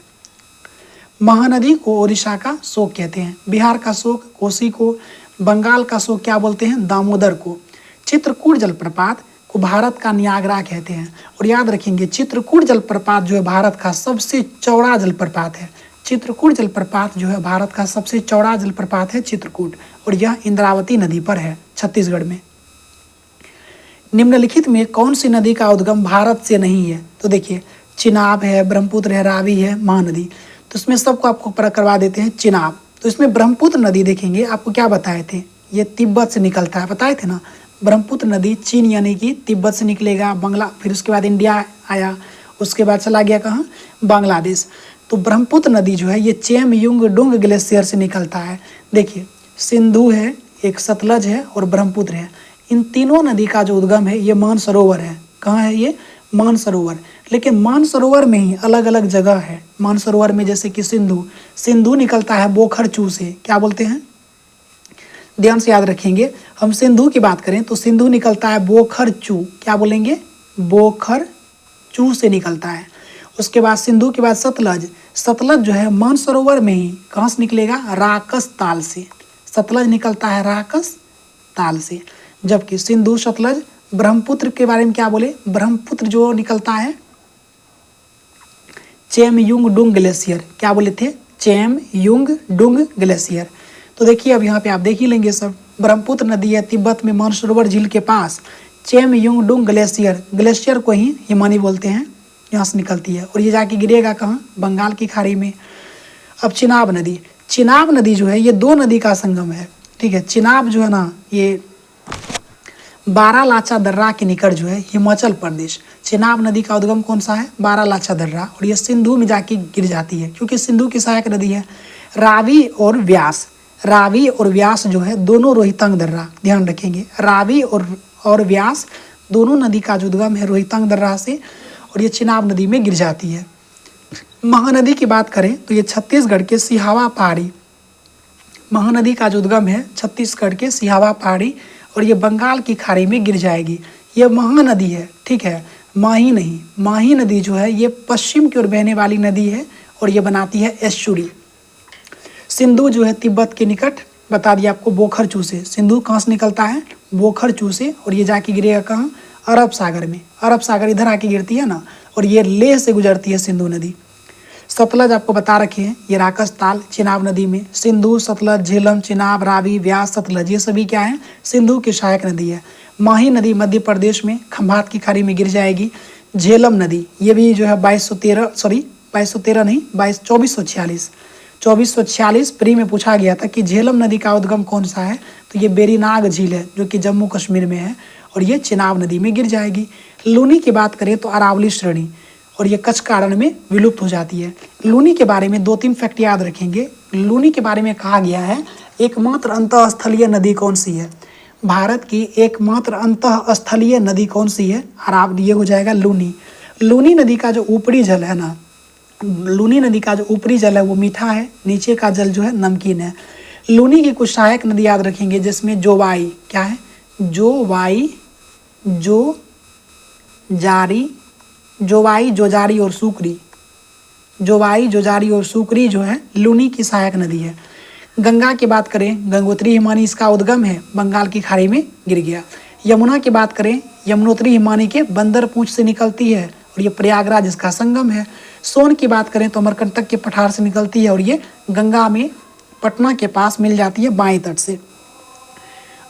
महानदी को ओडिशा का शोक कहते हैं। बिहार का शोक कोसी को। बंगाल का शोक क्या बोलते हैं? दामोदर को। चित्रकूट जलप्रपात को भारत का नियाग्रा कहते हैं। और याद रखेंगे चित्रकूट जलप्रपात जो है भारत का सबसे चौड़ा जलप्रपात है। चित्रकूट जलप्रपात जो है भारत का सबसे चौड़ा जलप्रपात है चित्रकूट, और यह इंद्रावती नदी पर है छत्तीसगढ़ में। निम्नलिखित में कौन सी नदी का उद्गम भारत से नहीं है? तो देखिए चिनाब है, ब्रह्मपुत्र है, रावी है, महानदी। तो इसमें सबको आपको पता करवा देते हैं। चिनाब, तो इसमें ब्रह्मपुत्र नदी देखेंगे, आपको क्या बताए थे? ये तिब्बत से निकलता है, बताए थे ना। ब्रह्मपुत्र नदी चीन यानी कि तिब्बत से निकलेगा, बांग्ला, फिर उसके बाद इंडिया आया, उसके बाद चला गया कहाँ? बांग्लादेश। तो ब्रह्मपुत्र नदी जो है ये चेम युंग डुंग ग्लेशियर से निकलता है। देखिए सिंधु है, एक सतलज है और ब्रह्मपुत्र है। इन तीनों नदी का जो उद्गम है ये मानसरोवर है। कहाँ है ये? मानसरोवर। लेकिन मानसरोवर में ही अलग अलग जगह है। मानसरोवर में जैसे कि सिंधु निकलता है बोखरचू से, क्या बोलते हैं? ध्यान से याद रखेंगे, हम सिंधु की बात करें तो सिंधु निकलता है बोखरचू, क्या बोलेंगे? बोखरचू से निकलता है। उसके बाद सिंधु के बाद सतलज जो है मानसरोवर में ही कहाँ से निकलेगा? राकस ताल से। सतलज निकलता है राकस ताल से। जबकि सिंधु, सतलज, ब्रह्मपुत्र के बारे में क्या बोले? ब्रह्मपुत्र जो निकलता है चेम युंग डुंग ग्लेशियर, क्या बोले थे? चेम युंग डुंग ग्लेशियर। तो देखिए अब यहाँ पे आप देख ही लेंगे सब। ब्रह्मपुत्र नदी है तिब्बत में मानसरोवर झील के पास। चेमयुंगडुंग ग्लेशियर, ग्लेशियर को ही हिमानी बोलते हैं, यहाँ से निकलती है और ये जाके गिरेगा कहाँ, बंगाल की खाड़ी में। अब चिनाब नदी, चिनाब नदी जो है ये दो नदी का संगम है, ठीक है। चिनाब जो है ना ये बारालाचा दर्रा के निकट जो है हिमाचल प्रदेश, चिनाब नदी का उद्गम कौन सा है, बारालाचा दर्रा, और ये सिंधु में जाके गिर जाती है क्योंकि सिंधु की सहायक नदी है। रावी और व्यास, रावी और व्यास जो है दोनों रोहितांग दर्रा, ध्यान रखेंगे, रावी और व्यास दोनों नदी का जो उद्गम है रोहितांग दर्रा से, और ये चिनाब नदी में गिर जाती है। महानदी की बात करें तो ये छत्तीसगढ़ के सिहावा पहाड़ी, महानदी का जो उद्गम है छत्तीसगढ़ के सिहावा पहाड़ी, और ये बंगाल की खाड़ी में गिर जाएगी। ये महानदी है, ठीक है, माही नहीं, माही नदी जो है ये पश्चिम की ओर बहने वाली नदी है और ये बनाती है एस्चुरी। सिंधु जो है तिब्बत के निकट, बता दिया आपको, बोखरचू से, सिंधु कहाँ से निकलता है, बोखरचू से, और ये जाके गिरेगा कहाँ, अरब सागर में, अरब सागर इधर आके गिरती है ना, और ये लेह से गुजरती है सिंधु नदी। सतलज आपको बता रखे हैं, ये राकस ताल चिनाब नदी में, सिंधु, सतलज, झेलम, चिनाब, रावी, व्यास, सतलज ये सभी क्या है, सिंधु की सहायक नदी है। माही नदी मध्य प्रदेश में खंभात की खाड़ी में गिर जाएगी। झेलम नदी ये भी जो है 2213 नहीं 2446 प्री में पूछा गया था कि झेलम नदी का उद्गम कौन सा है, तो ये बेरीनाग झील है जो कि जम्मू कश्मीर में है, और ये चिनाब नदी में गिर जाएगी। लूनी की बात करें तो अरावली श्रेणी, और ये कच्छ का रण में विलुप्त हो जाती है। लूनी के बारे में 2-3 फैक्ट याद रखेंगे। लूनी के बारे में कहा गया है एकमात्र अंतःस्थलीय नदी कौन सी है, भारत की एकमात्र अंतःस्थलीय नदी कौन सी है, अरावली, ये हो जाएगा लूनी। लूनी नदी का जो ऊपरी जल है ना, लूनी नदी का जो ऊपरी जल है वो मीठा है, नीचे का जल जो है नमकीन है। लूनी की कुछ सहायक नदी याद रखेंगे जिसमें जोवाई, क्या है, जोवाई, जोवाई, जोजारी और सूकरी, जोवाई, जोजारी और सूकरी जो है लूनी की सहायक नदी है। गंगा की बात करें, गंगोत्री हिमानी इसका उद्गम है, बंगाल की खाड़ी में गिर गया। यमुना की बात करें, यमुनोत्री हिमानी के बंदर पूंछ से निकलती है और ये प्रयागराज इसका संगम है। सोन की बात करें तो अमरकंटक के पठार से निकलती है और ये गंगा में पटना के पास मिल जाती है बाएं तट से।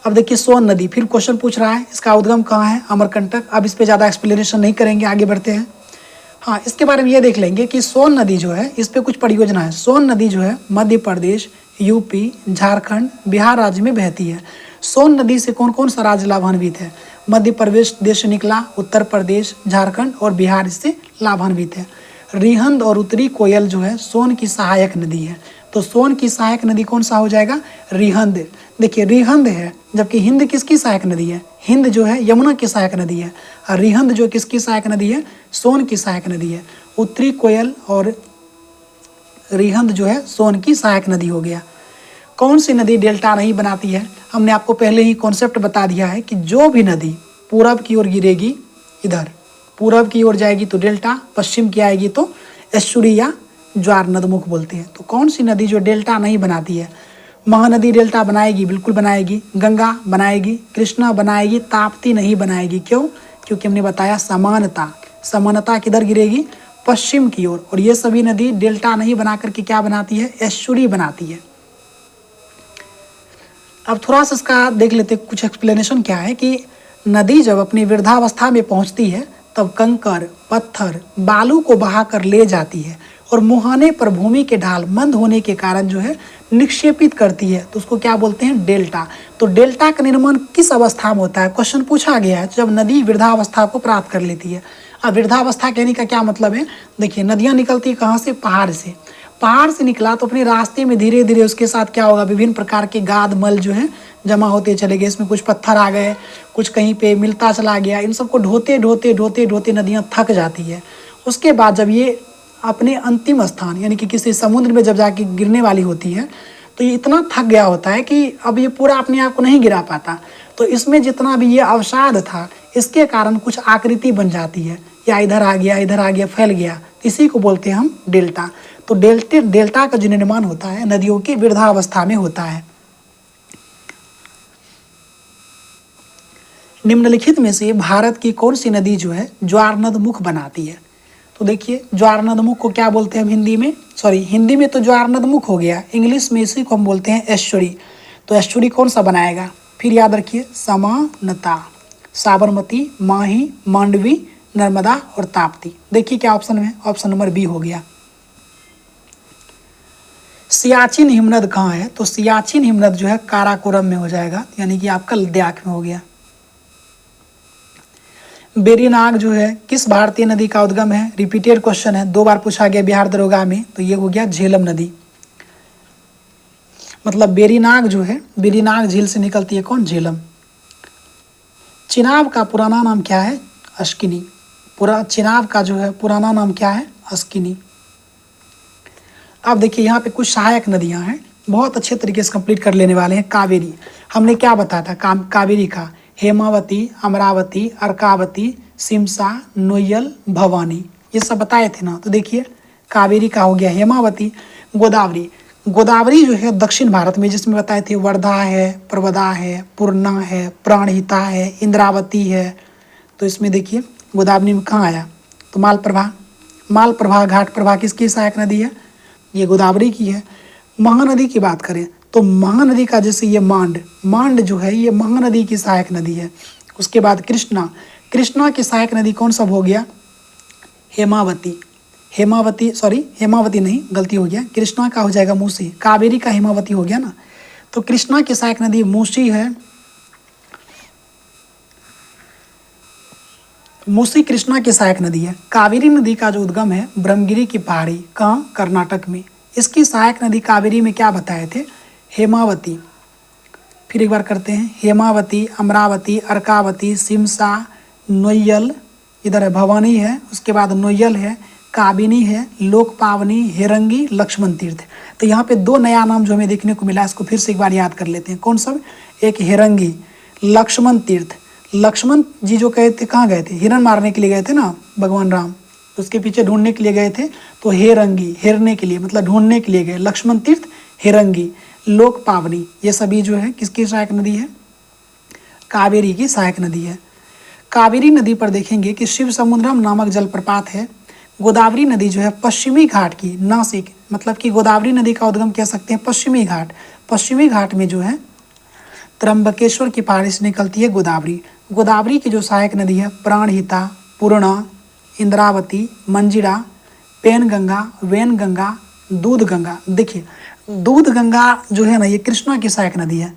अब देखिए सोन नदी, फिर क्वेश्चन पूछ रहा है इसका उद्गम कहाँ है, अमरकंटक। अब इस पे ज़्यादा एक्सप्लेनेशन नहीं करेंगे, आगे बढ़ते हैं। हाँ, इसके बारे में ये देख लेंगे कि सोन नदी जो है इस पे कुछ परियोजना है। सोन नदी जो है मध्य प्रदेश, यूपी, झारखंड, बिहार राज्य में बहती है। सोन नदी से कौन कौन सा राज्य लाभान्वित है, मध्य प्रदेश देश से निकला, उत्तर प्रदेश, झारखंड और बिहार इससे लाभान्वित है। रिहंद और उत्तरी कोयल जो है सोन की सहायक नदी है, तो सोन की सहायक नदी कौन सा हो जाएगा, रिहंद। देखिए रिहंद है, जबकि हिंद किसकी सहायक नदी है, हिंद जो है यमुना की सहायक नदी है, और रिहंद जो किसकी सहायक नदी है, सोन की सहायक नदी है। उत्तरी कोयल और रिहंद जो है सोन की सहायक नदी हो गया। कौन सी नदी डेल्टा नहीं बनाती है, हमने आपको पहले ही कॉन्सेप्ट बता दिया है कि जो भी नदी पूरब की ओर गिरेगी, इधर पूरब की ओर जाएगी तो डेल्टा, पश्चिम की आएगी तो एस्चुरी या ज्वार नदमुख बोलते हैं। तो कौन सी नदी जो डेल्टा नहीं बनाती है, महानदी डेल्टा बनाएगी, बिल्कुल बनाएगी, गंगा बनाएगी, कृष्णा बनाएगी, ताप्ती नहीं बनाएगी। क्यों, क्योंकि हमने बताया समानता, समानता किधर गिरेगी, पश्चिम की ओर, और ये सभी नदी डेल्टा नहीं बना करके क्या बनाती है, एस्चुरी बनाती है। अब थोड़ा सा इसका देख लेते कुछ एक्सप्लेनेशन क्या है कि नदी जब अपनी वृद्धावस्था में पहुंचती है तब कंकर, पत्थर, बालू को बहाकर ले जाती है और मुहाने पर भूमि के ढाल मंद होने के कारण जो है निक्षेपित करती है, तो उसको क्या बोलते हैं, डेल्टा। तो डेल्टा का निर्माण किस अवस्था में होता है, क्वेश्चन पूछा गया है, जब नदी वृद्धावस्था को प्राप्त कर लेती है। अब वृद्धावस्था कहने का क्या मतलब है, देखिए नदियाँ निकलती है कहाँ से, पहाड़ से। पहाड़ से निकला तो अपने रास्ते में धीरे धीरे उसके साथ क्या होगा, विभिन्न प्रकार के गाद मल जो है जमा होते चले गए, इसमें कुछ पत्थर आ गए, कुछ कहीं पे मिलता चला गया, इन सबको ढोते ढोते ढोते ढोते नदियाँ थक जाती है। उसके बाद जब ये अपने अंतिम स्थान यानी कि किसी समुद्र में जब जाके गिरने वाली होती है तो ये इतना थक गया होता है कि अब ये पूरा अपने आप को नहीं गिरा पाता, तो इसमें जितना भी ये अवसाद था इसके कारण कुछ आकृति बन जाती है, या इधर आ गया, इधर आ गया, फैल गया, इसी को बोलते हैं हम डेल्टा। तो डेल्टा का जो निर्माण होता है नदियों की वृद्धावस्था में होता है। निम्नलिखित में से भारत की कौन सी नदी जो है ज्वार नदमुख बनाती है, तो देखिए ज्वार नदमुख को क्या बोलते हैं हम हिंदी में, हिंदी में तो ज्वार नदमुख हो गया, इंग्लिश में इसी को हम बोलते हैं एस्चुरी। तो एस्चुरी कौन सा बनाएगा, फिर याद रखिए समानता, साबरमती, माही, मांडवी, नर्मदा और ताप्ती। देखिए क्या ऑप्शन में, ऑप्शन नंबर बी हो गया। सियाचिन हिमनद कहाँ है? तो सियाचिन हिमनद जो है काराकोरम में हो जाएगा, यानी कि आपका लद्दाख में हो गया। बेरीनाग जो है किस भारतीय नदी का उद्गम है? रिपीटेड क्वेश्चन है, 2 बार पूछा गया बिहार दरोगा में, तो ये हो गया झेलम नदी। मतलब बेरीनाग जो है, बेरीनाग झील से निकलती है कौन? झेलम। चिनाब का पुराना नाम क्या है? अस्किनी। चिनाब का जो है पुराना नाम क्या है? अस्किनी। अब देखिए यहाँ पे कुछ सहायक नदियाँ हैं, बहुत अच्छे तरीके से कंप्लीट कर लेने वाले हैं। कावेरी, हमने क्या बताया था कावेरी का? हेमावती, अमरावती, अर्कावती, सिमसा, नोयल, भवानी, ये सब बताए थे ना। तो देखिए कावेरी का हो गया हेमावती। गोदावरी, गोदावरी जो है दक्षिण भारत में, जिसमें बताए थे वर्धा है, प्रवदा है, पूर्णा है, प्राणहिता है, इंद्रावती है। तो इसमें देखिए गोदावरी में कहाँ आया? तो मालप्रभा। मालप्रभा घाट प्रभा किसकी सहायक नदी है? ये गोदावरी की है। महानदी की बात करें तो महानदी का जैसे ये मांड जो है ये महानदी की सहायक नदी है। उसके बाद कृष्णा, कृष्णा की सहायक नदी कौन सा हो गया? हेमावती। हेमावती नहीं, गलती हो गया, कृष्णा का हो जाएगा मूसी। कावेरी का हेमावती हो गया ना। तो कृष्णा की सहायक नदी मूसी है। मूसी कृष्णा की सहायक नदी है। कावेरी नदी का जो उद्गम है ब्रह्मगिरी की पहाड़ी, कहाँ? कर्नाटक में। इसकी सहायक नदी कावेरी में क्या बताए थे? हेमावती। फिर एक बार करते हैं, हेमावती, अमरावती, अर्कावती, सिमसा, नोयल, इधर है भवानी है, उसके बाद नोयल है, काबिनी है, लोकपावनी, हेरंगी, लक्ष्मण तीर्थ। तो यहाँ पे 2 नया नाम जो हमें देखने को मिला, इसको फिर से एक बार याद कर लेते हैं। कौन सब? एक हेरंगी, लक्ष्मण तीर्थ। लक्ष्मण जी जो गए थे कहाँ गए थे? हिरण मारने के लिए गए थे ना भगवान राम, तो उसके पीछे ढूंढने के लिए गए थे। तो हेरंगी, हेरने के लिए मतलब ढूंढने के लिए गए। लक्ष्मण तीर्थ, हेरंगी, लोक पावनी, ये सभी जो है किसकी सहायक नदी है? कावेरी की सहायक नदी है। कावेरी नदी पर देखेंगे कि शिव समुद्रम नामक जलप्रपात है। गोदावरी नदी जो है पश्चिमी घाट की, नासिक, मतलब कि गोदावरी नदी का उद्गम कह सकते हैं पश्चिमी घाट। पश्चिमी घाट में जो है त्र्यंबकेश्वर की पहाड़ी से निकलती है गोदावरी। गोदावरी की जो सहायक नदी है प्राणहिता, पूर्णा, इंद्रावती, मंजिरा, पेनगंगा, वैनगंगा, दूध गंगा। देखिए दूध गंगा जो है ना ये कृष्णा की सहायक नदी है।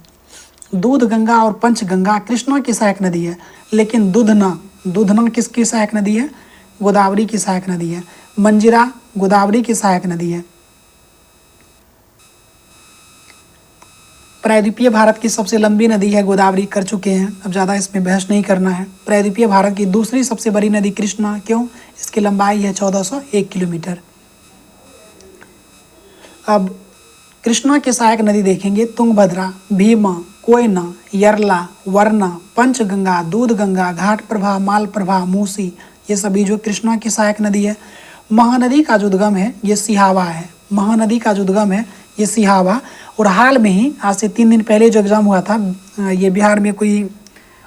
दूध गंगा और पंचगंगा कृष्णा की सहायक नदी है, लेकिन दूधना किसकी सहायक नदी है? गोदावरी की सहायक नदी है। मंजिरा गोदावरी की सहायक नदी है। प्रायद्वीपीय भारत की सबसे लंबी नदी है गोदावरी, कर चुके हैं, अब ज़्यादा इसमें बहस नहीं करना है। प्रायद्वीपीय भारत की दूसरी सबसे बड़ी नदी कृष्णा, क्यों? इसकी लंबाई है 1401 किलोमीटर। अब कृष्णा की सहायक नदी देखेंगे तुंगभद्रा, भीमा, कोयना, यरला, वरना, पंचगंगा, दूधगंगा, घाटप्रभा, मालप्रभा, मूसी, ये सभी जो कृष्णा की सहायक नदी है। महानदी का जो उद्गम है ये सिहावा है। महानदी का जो उद्गम है ये सिहावा। और हाल में ही आज से 3 दिन पहले जो एग्ज़ाम हुआ था, ये बिहार में कोई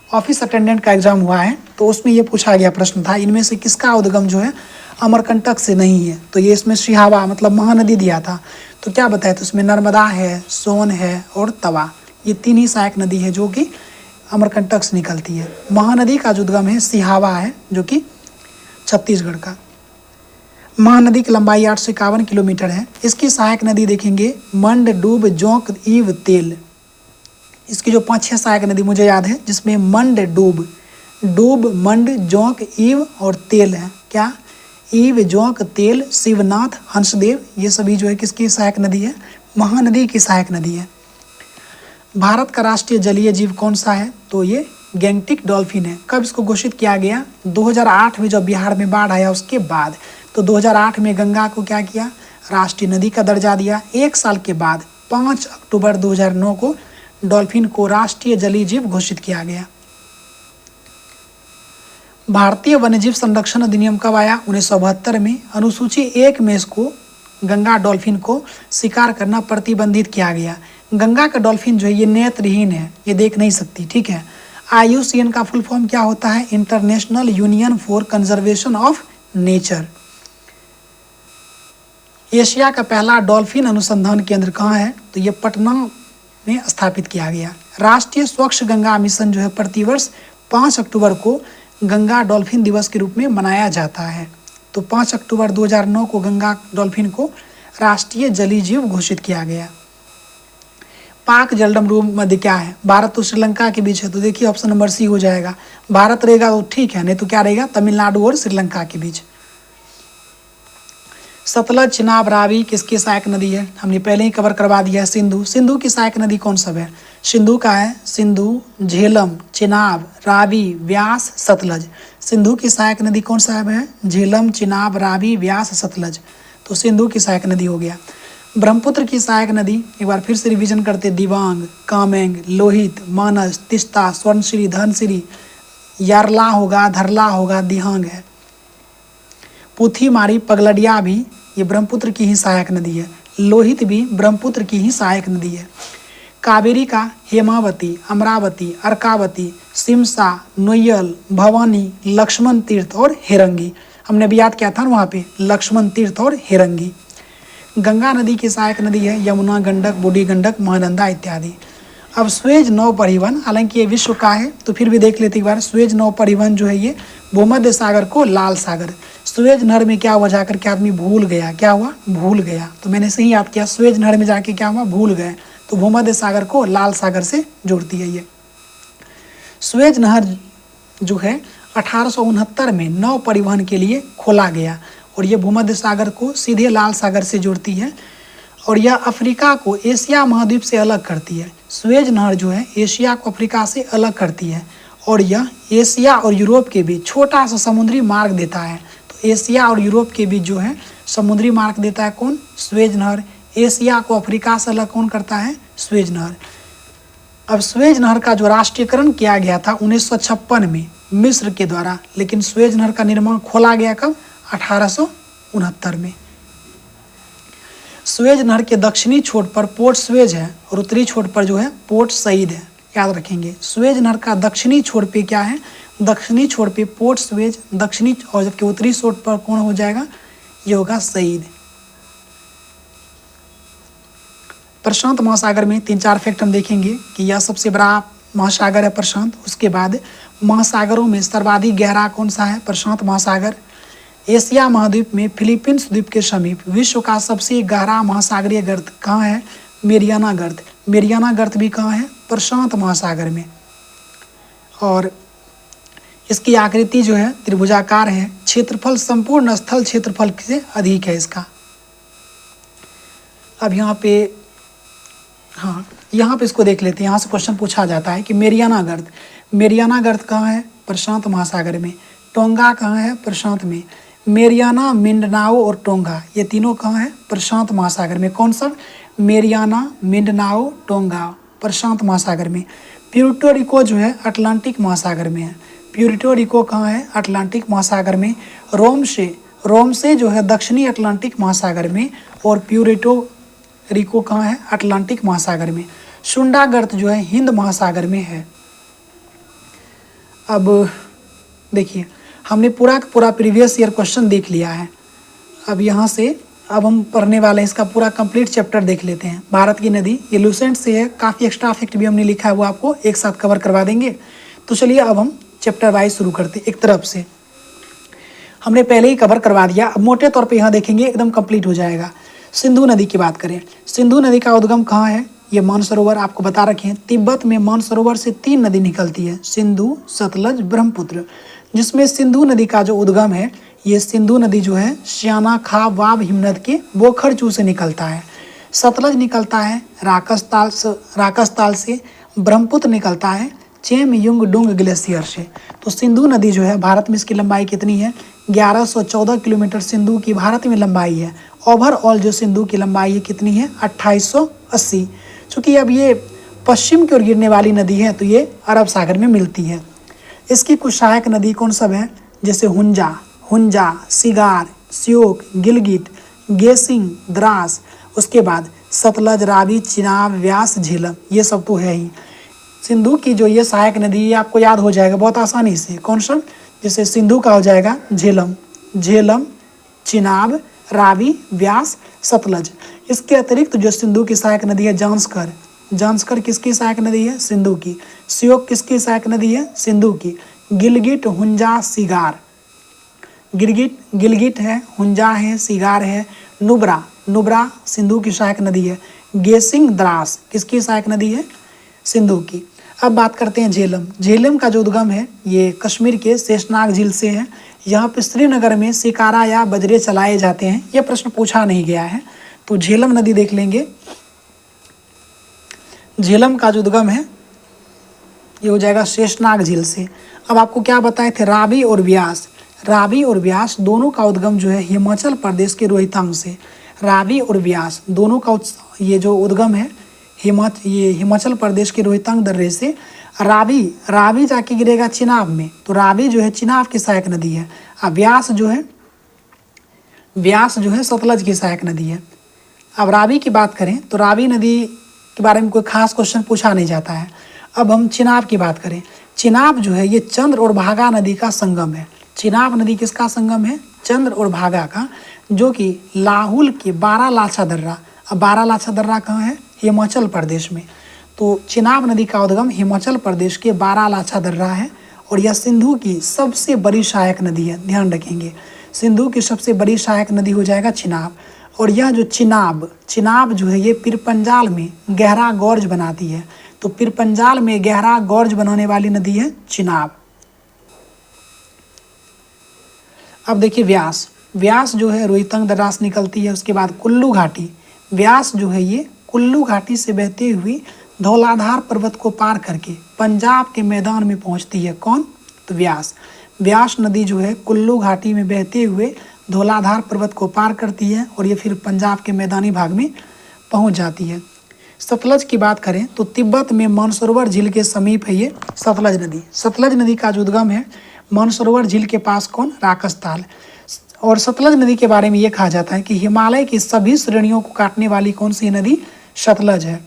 ऑफिस अटेंडेंट का एग्ज़ाम हुआ है, तो उसमें ये पूछा गया प्रश्न था इनमें से किसका उद्गम जो है अमरकंटक से नहीं है। तो ये इसमें सिहावा मतलब महानदी दिया था। तो क्या बताया? तो उसमें नर्मदा है, सोन है और तवा, ये 3 ही सहायक नदी है जो कि अमरकंटक से निकलती है। महानदी का जो उद्गम है सिहावा है, जो कि छत्तीसगढ़ का। महानदी की लंबाई 851 किलोमीटर है। इसकी सहायक नदी देखेंगे मंड, डूब, जोंक, ईव, तेल। इसकी जो 5-6 सहायक नदी मुझे याद है, जिसमें मंड, डूब, मंड, जोंक, ईव और तेल है। क्या? ईव, जोंक, तेल, शिवनाथ, हंसदेव, ये सभी जो है किसकी सहायक नदी है? महानदी की सहायक नदी है। भारत का राष्ट्रीय जलीय जीव कौन सा है? तो ये गैंगटिक डॉल्फिन है। कब इसको घोषित किया गया? 2008 में जब बिहार में बाढ़ आया उसके बाद। तो 2008 में गंगा को क्या किया? राष्ट्रीय नदी का दर्जा दिया। 1 साल के बाद 5 अक्टूबर 2009 को डॉल्फिन को राष्ट्रीय जलीय जीव घोषित किया गया। भारतीय वन्यजीव संरक्षण अधिनियम कब आया? 1972 में। अनुसूची 1 में इसको गंगा डॉल्फिन को शिकार करना प्रतिबंधित किया गया। गंगा का डॉल्फिन जो है ये नेत्रहीन है, ये देख नहीं सकती, ठीक है। IUCN का फुल फॉर्म क्या होता है? International union for conservation of nature. Asia का पहला डॉल्फिन अनुसंधान केंद्र कहाँ है? तो ये पटना में स्थापित किया गया। राष्ट्रीय स्वच्छ गंगा मिशन जो है प्रतिवर्ष 5 अक्टूबर को गंगा डॉल्फिन दिवस के रूप में मनाया जाता है। तो 5 अक्टूबर 2009 को गंगा डॉल्फिन को राष्ट्रीय जलीय जीव घोषित किया गया। पाक जलडमरू मध्य क्या है? भारत तो श्रीलंका के बीच है, तो देखिए ऑप्शन नंबर सी हो जाएगा। भारत रहेगा तो ठीक है, नहीं तो क्या रहेगा? तमिलनाडु और श्रीलंका के बीच। सतलज, चिनाब, रावी किसकी सहायक नदी है? हमने पहले ही कवर करवा दिया है। सिंधु। सिंधु की सहायक नदी कौन सब है? सिंधु का है सिंधु, झेलम, चिनाब, रावी, व्यास, सतलज। सिंधु की सहायक नदी कौन सा है? झेलम, चिनाब, रावी, व्यास, सतलज। तो सिंधु की सहायक नदी हो गया। ब्रह्मपुत्र की सहायक नदी एक बार फिर से रिवीजन करते, दिबांग, कामेंग, लोहित, मानस, तिस्ता, स्वर्णश्री, धनश्री, यारला होगा, धरला होगा, दिहांग है। पुथीमारी, पगलडिया भी ये ब्रह्मपुत्र की ही सहायक नदी है। लोहित भी ब्रह्मपुत्र की ही सहायक नदी है। कावेरी का हेमावती, अमरावती, अर्कावती, सिमसा, नोयल, भवानी, लक्ष्मण तीर्थ और हिरंगी। हमने भी याद किया था वहाँ पे, लक्ष्मण तीर्थ और हिरंगी। गंगा नदी की सहायक नदी है यमुना, गंडक, बूढ़ी गंडक, महानंदा इत्यादि। अब स्वेज नौ परिवहन, हालांकि ये विश्व का है तो फिर भी देख लेते एक बार। स्वेज नौ परिवहन जो है ये भूमध्य सागर को लाल सागर, स्वेज नहर में क्या हुआ जाकर के आदमी भूल गया, क्या हुआ? भूल गया। तो मैंने सही याद किया, स्वेज नहर में जाके क्या हुआ? भूल गए। तो भूमध्य सागर को लाल सागर से जोड़ती है ये। स्वेज नहर जो है 1869 में नौ परिवहन के लिए खोला गया और ये भूमध्य सागर को सीधे लाल सागर से जोड़ती है और यह अफ्रीका को एशिया महाद्वीप से अलग करती है। स्वेज नहर जो है एशिया को अफ्रीका से अलग करती है और यह एशिया और यूरोप के बीच छोटा सा समुद्री मार्ग देता है। तो एशिया और यूरोप के बीच जो है समुद्री मार्ग देता है कौन? स्वेज नहर। एशिया को अफ्रीका से अलग कौन करता है? स्वेज नहर। अब स्वेज नहर का जो राष्ट्रीयकरण किया गया था 1956 में मिस्र के द्वारा, लेकिन स्वेज नहर का निर्माण खोला गया कब? 1869 में। स्वेज नहर के दक्षिणी छोर पर पोर्ट स्वेज है और उत्तरी छोर पर जो है पोर्ट सईद है, याद रखेंगे। स्वेज नहर का दक्षिणी छोर पे क्या है? दक्षिणी छोर पे पोर्ट स्वेज, दक्षिणी, और जबकि उत्तरी छोर पर कौन हो जाएगा? ये होगा सईद। प्रशांत महासागर में 3-4 फैक्ट हम देखेंगे कि यह सबसे बड़ा महासागर है प्रशांत। उसके बाद महासागरों में सर्वाधिक गहरा कौन सा है? प्रशांत महासागर। एशिया महाद्वीप में फिलीपींस द्वीप के समीप विश्व का सबसे गहरा महासागरीय गर्त कहाँ है? मेरियाना गर्त। मेरियाना गर्त भी कहाँ है? प्रशांत महासागर में। और इसकी आकृति जो है त्रिभुजाकार है। क्षेत्रफल संपूर्ण स्थल क्षेत्रफल से अधिक है इसका। अब यहाँ पे यहाँ पे इसको देख लेते हैं। यहाँ से क्वेश्चन पूछा जाता है कि मेरियाना गर्त, मेरियाना गर्त कहाँ है? प्रशांत महासागर में। टोंगा कहाँ है? प्रशांत में। मेरियाना, मिंडनाओ और टोंगा ये तीनों कहाँ है? प्रशांत महासागर में। कौन सब? मेरियाना, मिंडनाओ, टोंगा प्रशांत महासागर में। प्यूर्टो रिको जो है अटलांटिक महासागर में है। प्यूर्टो रिको कहाँ है? अटलांटिक महासागर में। रोम से जो है दक्षिणी अटलांटिक महासागर में और प्यूर्टो रिको कहाँ है? अटलांटिक महासागर में। सुंडा गर्त जो है हिंद महासागर में है। अब देखिए हमने पूरा का पूरा प्रीवियस ईयर क्वेश्चन देख लिया है। अब यहाँ से अब हम पढ़ने वाले हैं इसका पूरा कंप्लीट चैप्टर देख लेते हैं। भारत की नदी ये लूसेंट से है, काफ़ी एक्स्ट्रा फैक्ट भी हमने लिखा है वो आपको एक साथ कवर करवा देंगे। तो चलिए अब हम चैप्टर वाइज शुरू करते हैं। एक तरफ से हमने पहले ही कवर करवा दिया, अब मोटे तौर पे यहाँ देखेंगे एकदम कंप्लीट हो जाएगा। सिंधु नदी की बात करें, सिंधु नदी का उद्गम कहाँ है? ये मानसरोवर आपको बता रखे हैं। तिब्बत में मानसरोवर से 3 नदी निकलती है, सिंधु, सतलज, ब्रह्मपुत्र, जिसमें सिंधु नदी का जो उद्गम है ये सिंधु नदी जो है श्याना खा वाब हिमनद के बोखरचू से निकलता है। सतलज निकलता है राकसताल से। ब्रह्मपुत्र निकलता है चेमयुंग डुंग ग्लेशियर से। तो सिंधु नदी जो है भारत में इसकी लंबाई कितनी है? 1114 किलोमीटर सिंधु की भारत में लंबाई है। ओवरऑल जो सिंधु की लंबाई है कितनी है? 2880। चूँकि अब ये पश्चिम की ओर गिरने वाली नदी है तो ये अरब सागर में मिलती है। इसकी कुछ सहायक नदी कौन सब है? जैसे हुंजा, सिगार, श्योक, गिलगित, गेसिंग, द्रास, उसके बाद सतलज, रावी, चिनाब, व्यास, झेलम, ये सब तो है ही। सिंधु की जो ये सहायक नदी ये आपको याद हो जाएगा बहुत आसानी से। कौन सा? जैसे सिंधु का हो जाएगा झेलम, चिनाब, रावी, व्यास, सतलज। इसके अतिरिक्त जो सिंधु की सहायक नदी है जांस्कर, जांस्कर किसकी सहायक नदी है? सिंधु की। श्योक किसकी सहायक नदी है? सिंधु की। गिलगिट, हुंजा, सिगार, गिलगिट है, हुंजा है, सिगार है। नुब्रा, नुब्रा सिंधु की सहायक नदी है। गेसिंग, द्रास किसकी सहायक नदी है? सिंधु की। अब बात करते हैं झेलम। झेलम का जो उद्गम है ये कश्मीर के शेषनाग झील से है। यहाँ पे श्रीनगर में शिकारा या बजरे चलाए जाते हैं। यह प्रश्न पूछा नहीं गया है, तो झेलम नदी देख लेंगे। झेलम का जो उद्गम है ये हो जाएगा शेषनाग झील से। अब आपको क्या बताए थे? रावी और व्यास। रावी और व्यास दोनों का उद्गम जो है हिमाचल प्रदेश के रोहतांग से। रावी और व्यास दोनों का ये जो उद्गम है हिमाचल प्रदेश के रोहतांग दर्रे से। रावी जाके गिरेगा चिनाब में, तो रावी जो है चिनाब की सहायक नदी है। अब व्यास जो है सतलज की सहायक नदी है। अब रावी की बात करें तो रावी नदी के बारे में कोई खास क्वेश्चन पूछा नहीं जाता है। अब हम चिनाब की बात करें। चिनाब जो है ये चंद्र और भागा नदी का संगम है। चिनाब नदी किसका संगम है? चंद्र और भागा का, जो कि लाहुल के बारालाचा दर्रा। अब बारालाचा दर्रा कहाँ है? हिमाचल प्रदेश में। तो चिनाब नदी का उद्गम हिमाचल प्रदेश के बारालाचा दर्रा है और यह सिंधु की सबसे बड़ी सहायक नदी है। ध्यान रखेंगे, सिंधु की सबसे बड़ी सहायक नदी हो जाएगा चिनाब। और यह जो चिनाब जो है ये पिरपंजाल में गहरा गॉर्ज बनाती है। तो पिरपंजाल में गहरा गॉर्ज बनाने वाली नदी है चिनाब। अब देखिए व्यास जो है रोहतांग दर्रा से निकलती है। उसके बाद कुल्लू घाटी, व्यास जो है ये कुल्लू घाटी से बहते हुए धौलाधार पर्वत को पार करके पंजाब के मैदान में पहुंचती है। कौन? तो व्यास नदी जो है कुल्लू घाटी में बहते हुए धौलाधार पर्वत को पार करती है और ये फिर पंजाब के मैदानी भाग में पहुंच जाती है। सतलज की बात करें तो तिब्बत में मानसरोवर झील के समीप है ये सतलज नदी। सतलज नदी का जो उद्गम है मानसरोवर झील के पास। कौन? राकसताल। और सतलज नदी के बारे में ये कहा जाता है कि हिमालय की सभी श्रेणियों को काटने वाली कौन सी नदी? सतलज है।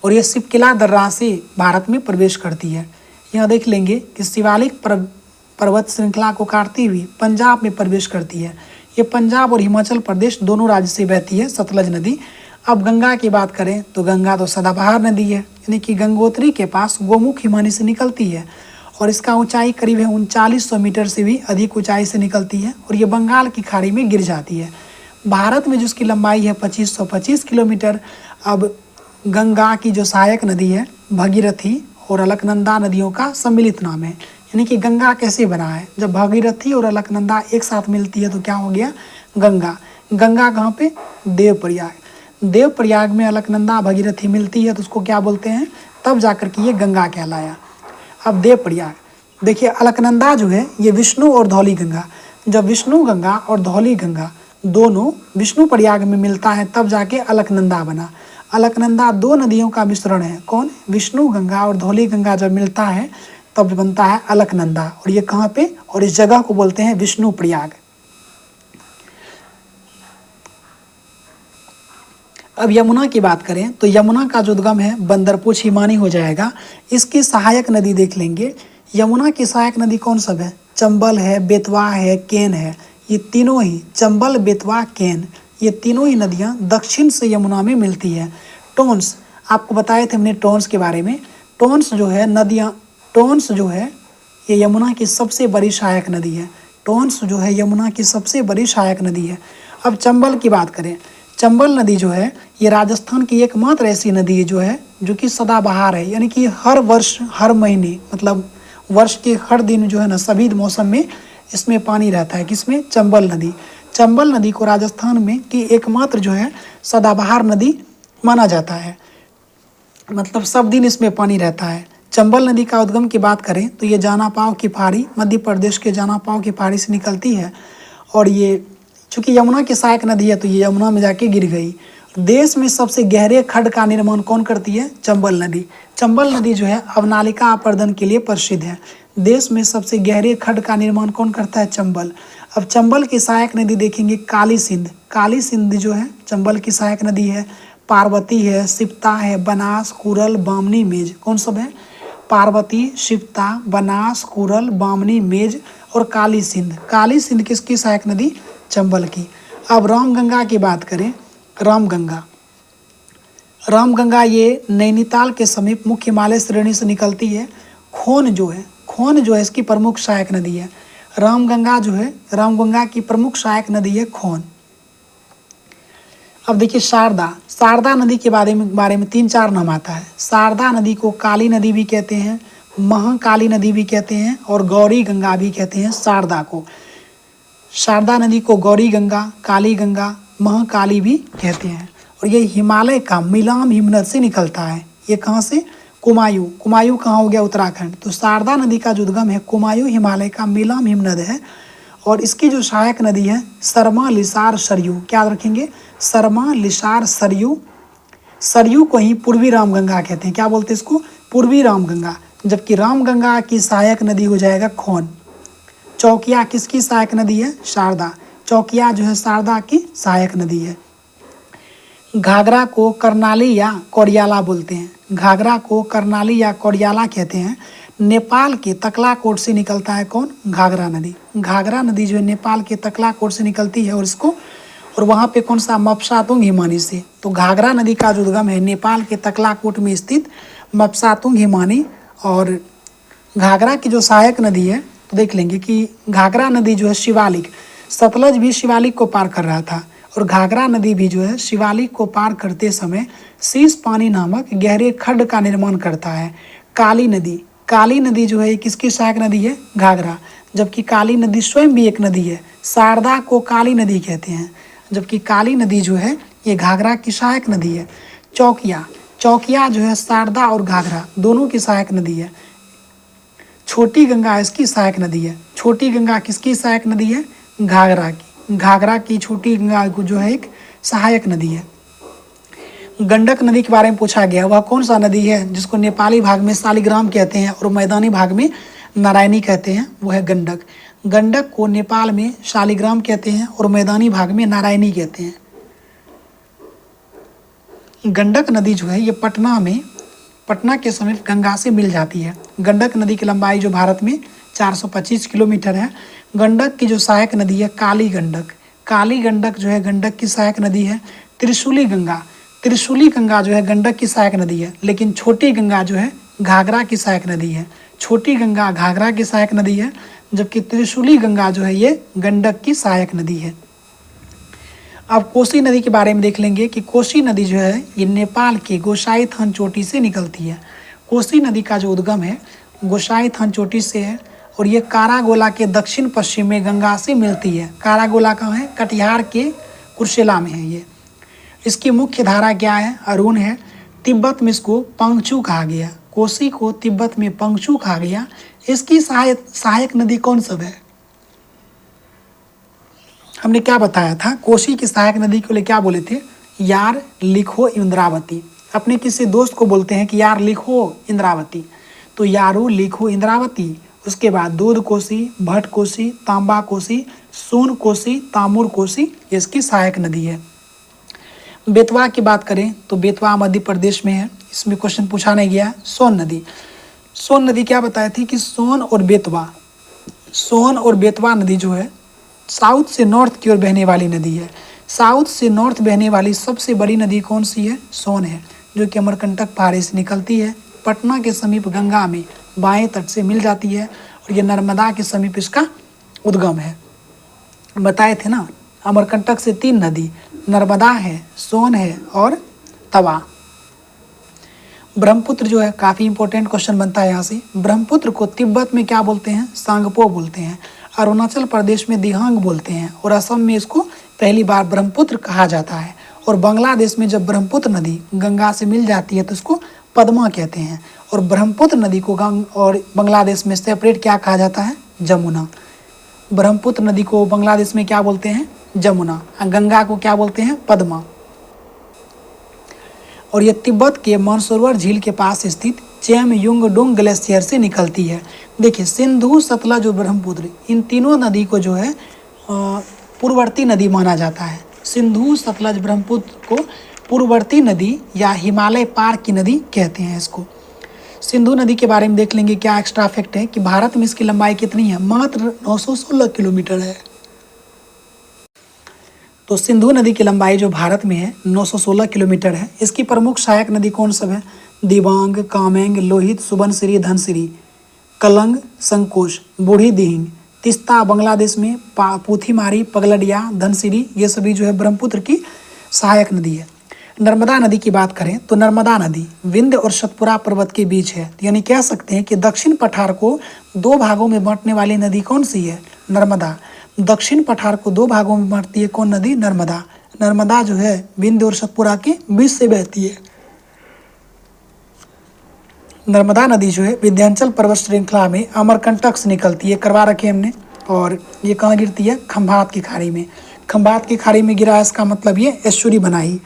और ये सिपकिला दर्रा से भारत में प्रवेश करती है। यहाँ देख लेंगे कि शिवालिक पर्वत श्रृंखला को काटती हुई पंजाब में प्रवेश करती है। ये पंजाब और हिमाचल प्रदेश दोनों राज्य से बहती है सतलज नदी। अब गंगा की बात करें तो गंगा तो सदाबहार नदी है, यानी कि गंगोत्री के पास गोमुख हिमानी से निकलती है और इसका ऊंचाई करीब है 3900 मीटर से भी अधिक ऊंचाई से निकलती है और ये बंगाल की खाड़ी में गिर जाती है। भारत में जिसकी लंबाई है 2525 किलोमीटर। अब गंगा की जो सहायक नदी है भगीरथी और अलकनंदा नदियों का सम्मिलित नाम है। यानी कि गंगा कैसे बना है? जब भगीरथी और अलकनंदा एक साथ मिलती है तो क्या हो गया? गंगा। गंगा कहाँ पे? देवप्रयाग में अलकनंदा भगीरथी मिलती है तो उसको क्या बोलते हैं? तब जाकर के ये गंगा कहलाया। अब देवप्रयाग देखिए, अलकनंदा जो है ये विष्णु और धौली गंगा, जब विष्णु गंगा और धौली गंगा दोनों विष्णु प्रयाग में मिलता है तब जाके अलकनंदा बना। अलकनंदा दो नदियों का मिश्रण है। कौन? विष्णु गंगा और धौली गंगा जब मिलता है तब बनता है अलकनंदा। और ये कहाँ पे? और इस जगह को बोलते हैं विष्णु प्रयाग। अब यमुना की बात करें तो यमुना का जो उद्गम है बंदरपुछ हिमानी हो जाएगा। इसकी सहायक नदी देख लेंगे। यमुना की सहायक नदी कौन सब है? चंबल है, बेतवा है, केन है। ये तीनों ही चंबल, बेतवा, केन, ये तीनों ही नदियाँ दक्षिण से यमुना में मिलती है। टोन्स आपको बताए थे हमने टोन्स के बारे में। टोन्स जो है ये यमुना की सबसे बड़ी सहायक नदी है। टोन्स जो है यमुना की सबसे बड़ी सहायक नदी है। अब चंबल की बात करें, चंबल नदी जो है ये राजस्थान की एकमात्र ऐसी नदी है जो कि सदाबहार है, यानी कि हर वर्ष हर महीने मतलब वर्ष के हर दिन जो है ना सभी मौसम में इसमें पानी रहता है। किसमें? चंबल नदी। चंबल नदी को राजस्थान में की एकमात्र जो है सदाबहार नदी माना जाता है, मतलब सब दिन इसमें पानी रहता है। चंबल नदी का उद्गम की बात करें तो ये जानापाव की पहाड़ी, मध्य प्रदेश के जानापाव की पहाड़ी से निकलती है और ये चूँकि यमुना की सहायक नदी है तो ये यमुना में जाके गिर गई। देश में सबसे गहरे खड्ड का निर्माण कौन करती है? चंबल नदी। चंबल नदी जो है अवनालिका अपर्दन के लिए प्रसिद्ध है। देश में सबसे गहरे खड्ड का निर्माण कौन करता है? चंबल। अब चंबल की सहायक नदी देखेंगे काली सिंध। काली सिंध जो है चंबल की सहायक नदी है। पार्वती है, सिप्ता है, बनास, कुरल, बामनी, मेज। कौन सब है? पार्वती, सिप्ता, बनास, कुरल, बामनी, मेज और काली सिंध। काली सिंध किसकी सहायक नदी? चंबल की। अब रामगंगा की बात करें, रामगंगा रामगंगा ये नैनीताल के समीप मुख्य हिमालय श्रेणी से निकलती है। खोन जो है इसकी प्रमुख सहायक नदी है। रामगंगा की प्रमुख सहायक नदी है खोन। अब देखिए शारदा नदी के बारे में 3-4 नाम आता है। शारदा नदी को काली नदी भी कहते हैं, महाकाली नदी भी कहते हैं और गौरी गंगा भी कहते हैं। शारदा नदी को गौरी गंगा, काली गंगा, महाकाली भी कहते हैं। और ये हिमालय का मिलाम हिमनद से निकलता है। ये कहाँ से? कुमायूं कहाँ हो गया? उत्तराखंड। तो शारदा नदी का जो उद्गम है कुमायूं हिमालय का मिलाम हिमनद है। और इसकी जो सहायक नदी है सरमा, लिसार, सरयू। क्या रखेंगे? सरमा, लिसार, सरयू। सरयू को ही पूर्वी रामगंगा कहते हैं। क्या बोलते हैं इसको? पूर्वी रामगंगा। जबकि रामगंगा की सहायक नदी हो जाएगा खोन। चौकिया किसकी सहायक नदी है? शारदा। चौकिया जो है शारदा की सहायक नदी है। घाघरा को करनाली या कोरियाला बोलते हैं। घाघरा को करनाली या कोरियाला कहते हैं। नेपाल के तकलाकोट से निकलता है कौन? घाघरा नदी। घाघरा नदी जो है नेपाल के तकलाकोट से निकलती है और वहाँ पे कौन सा? मपसातुंग हिमानी से। तो घाघरा नदी का जो उद्गम है नेपाल के तकलाकोट में स्थित मपसातुंग हिमानी। और घाघरा की जो सहायक नदी है तो देख लेंगे कि घाघरा नदी जो है शिवालिक, सतलज भी शिवालिक को पार कर रहा था और घाघरा नदी भी जो है शिवालिक को पार करते समय शीश पानी नामक गहरे खड्ड का निर्माण करता है। काली नदी जो है ये किसकी सहायक नदी है? घाघरा। जबकि काली नदी स्वयं भी एक नदी है। शारदा को काली नदी कहते हैं, जबकि काली नदी जो है ये घाघरा की सहायक नदी है। चौकिया जो है शारदा और घाघरा दोनों की सहायक नदी है। छोटी गंगा इसकी सहायक नदी है। छोटी गंगा किसकी सहायक नदी है? घाघरा की। घाघरा की छोटी गंगा जो है एक सहायक नदी है। गंडक नदी के बारे में पूछा गया, वह कौन सा नदी है जिसको नेपाली भाग में शालिग्राम कहते हैं और मैदानी भाग में नारायणी कहते हैं? वो है गंडक। गंडक को नेपाल में शालिग्राम कहते हैं और मैदानी भाग में नारायणी कहते हैं। गंडक नदी जो है ये पटना के समीप गंगा से मिल जाती है। गंडक नदी की लंबाई जो भारत में 425 किलोमीटर है। गंडक की जो सहायक नदी है काली गंडक जो है गंडक की सहायक नदी है। त्रिशूली गंगा जो है गंडक की सहायक नदी है, लेकिन छोटी गंगा जो है घाघरा की सहायक नदी है। छोटी गंगा घाघरा की सहायक नदी है, जबकि त्रिशूली गंगा जो है ये गंडक की सहायक नदी है। अब कोसी नदी के बारे में देख लेंगे कि कोसी नदी जो है ये नेपाल के गोसाईथान चोटी से निकलती है। कोसी नदी का जो उद्गम है गोसाईथान चोटी से है और ये कारागोला के दक्षिण पश्चिम में गंगा से मिलती है। कारागोला कहाँ है? कटिहार के कुर्सेला में है ये। इसकी मुख्य धारा क्या है? अरुण है। तिब्बत में इसको पंगचू कहा गया। कोसी को तिब्बत में पंगचू कहा गया। इसकी सहायक नदी कौन सब है? हमने क्या बताया था? कोसी की सहायक नदी को लिए क्या बोले थे? यार, लिखो, इंद्रावती। अपने किसी दोस्त को बोलते हैं कि यार लिखो इंद्रावती, तो यारू, लिखो, इंद्रावती। उसके बाद दूध कोसी, भट कोसी, तांबा कोसी, सोन कोसी, तामुर कोसी, ये इसकी सहायक नदी है। बेतवा की बात करें तो बेतवा मध्य प्रदेश में है। इसमें क्वेश्चन पूछा नहीं गया। सोन नदी क्या बताई थी कि सोन और बेतवा नदी जो है साउथ से नॉर्थ की ओर बहने वाली नदी है। साउथ से नॉर्थ बहने वाली सबसे बड़ी नदी कौन सी है? सोन है, जो कि अमरकंटक पहाड़ी से निकलती है। पटना के समीप गंगा में बाएं तट से मिल जाती है और ये नर्मदा के समीप इसका उद्गम है। बताए थे ना, अमरकंटक से 3 नदी, नर्मदा है, सोन है और तवा। ब्रह्मपुत्र जो है काफ़ी इंपॉर्टेंट क्वेश्चन बनता है यहाँ से। ब्रह्मपुत्र को तिब्बत में क्या बोलते हैं? सांगपो बोलते हैं। अरुणाचल प्रदेश में दिहांग बोलते हैं और असम में इसको पहली बार ब्रह्मपुत्र कहा जाता है। और बांग्लादेश में जब ब्रह्मपुत्र नदी गंगा से मिल जाती है तो इसको पद्मा कहते हैं। और ब्रह्मपुत्र नदी को और बांग्लादेश में सेपरेट क्या कहा जाता है? जमुना। ब्रह्मपुत्र नदी को बांग्लादेश में क्या बोलते हैं? जमुना। गंगा को क्या बोलते हैं? पद्मा। और ये तिब्बत के मानसरोवर झील के पास स्थित चेमयुंगडोंग ग्लेशियर से निकलती है। देखिए, सिंधु, सतलज और ब्रह्मपुत्र, इन तीनों नदी को जो है पूर्ववर्ती नदी माना जाता है। सिंधु, सतलज, ब्रह्मपुत्र को पूर्ववर्ती नदी या हिमालय पार की नदी कहते हैं इसको। सिंधु नदी के बारे में देख लेंगे क्या एक्स्ट्रा फैक्ट है कि भारत में इसकी लंबाई कितनी है? मात्र 916 किलोमीटर है। तो सिंधु नदी की लंबाई जो भारत में है 916 किलोमीटर है। इसकी प्रमुख सहायक नदी कौन सब है? दिबांग, कामेंग, लोहित, सुबनसिरी, धनसिरी, कलंग, संकोश, बूढ़ी दिहिंग, तिस्ता बांग्लादेश में, पुथीमारी, पगलडिया, धनसिरी, ये सभी जो है ब्रह्मपुत्र की सहायक नदी है। नर्मदा नदी की बात करें तो नर्मदा नदी विंध्य और सतपुरा पर्वत के बीच है, यानी कह सकते हैं कि दक्षिण पठार को दो भागों में बांटने वाली नदी कौन सी है? नर्मदा। दक्षिण पठार को दो भागों में बांटती है कौन नदी? नर्मदा। नर्मदा जो है विंध्य और सतपुरा के बीच से बहती है। नर्मदा नदी जो है विंध्याचल पर्वत श्रृंखला में अमरकंटक से निकलती है, करवा रखे हमने। और ये कहाँ गिरती है? खंभात की खाड़ी में। खंभात की खाड़ी में गिरा, इसका मतलब ये एस्चुरी बनाई।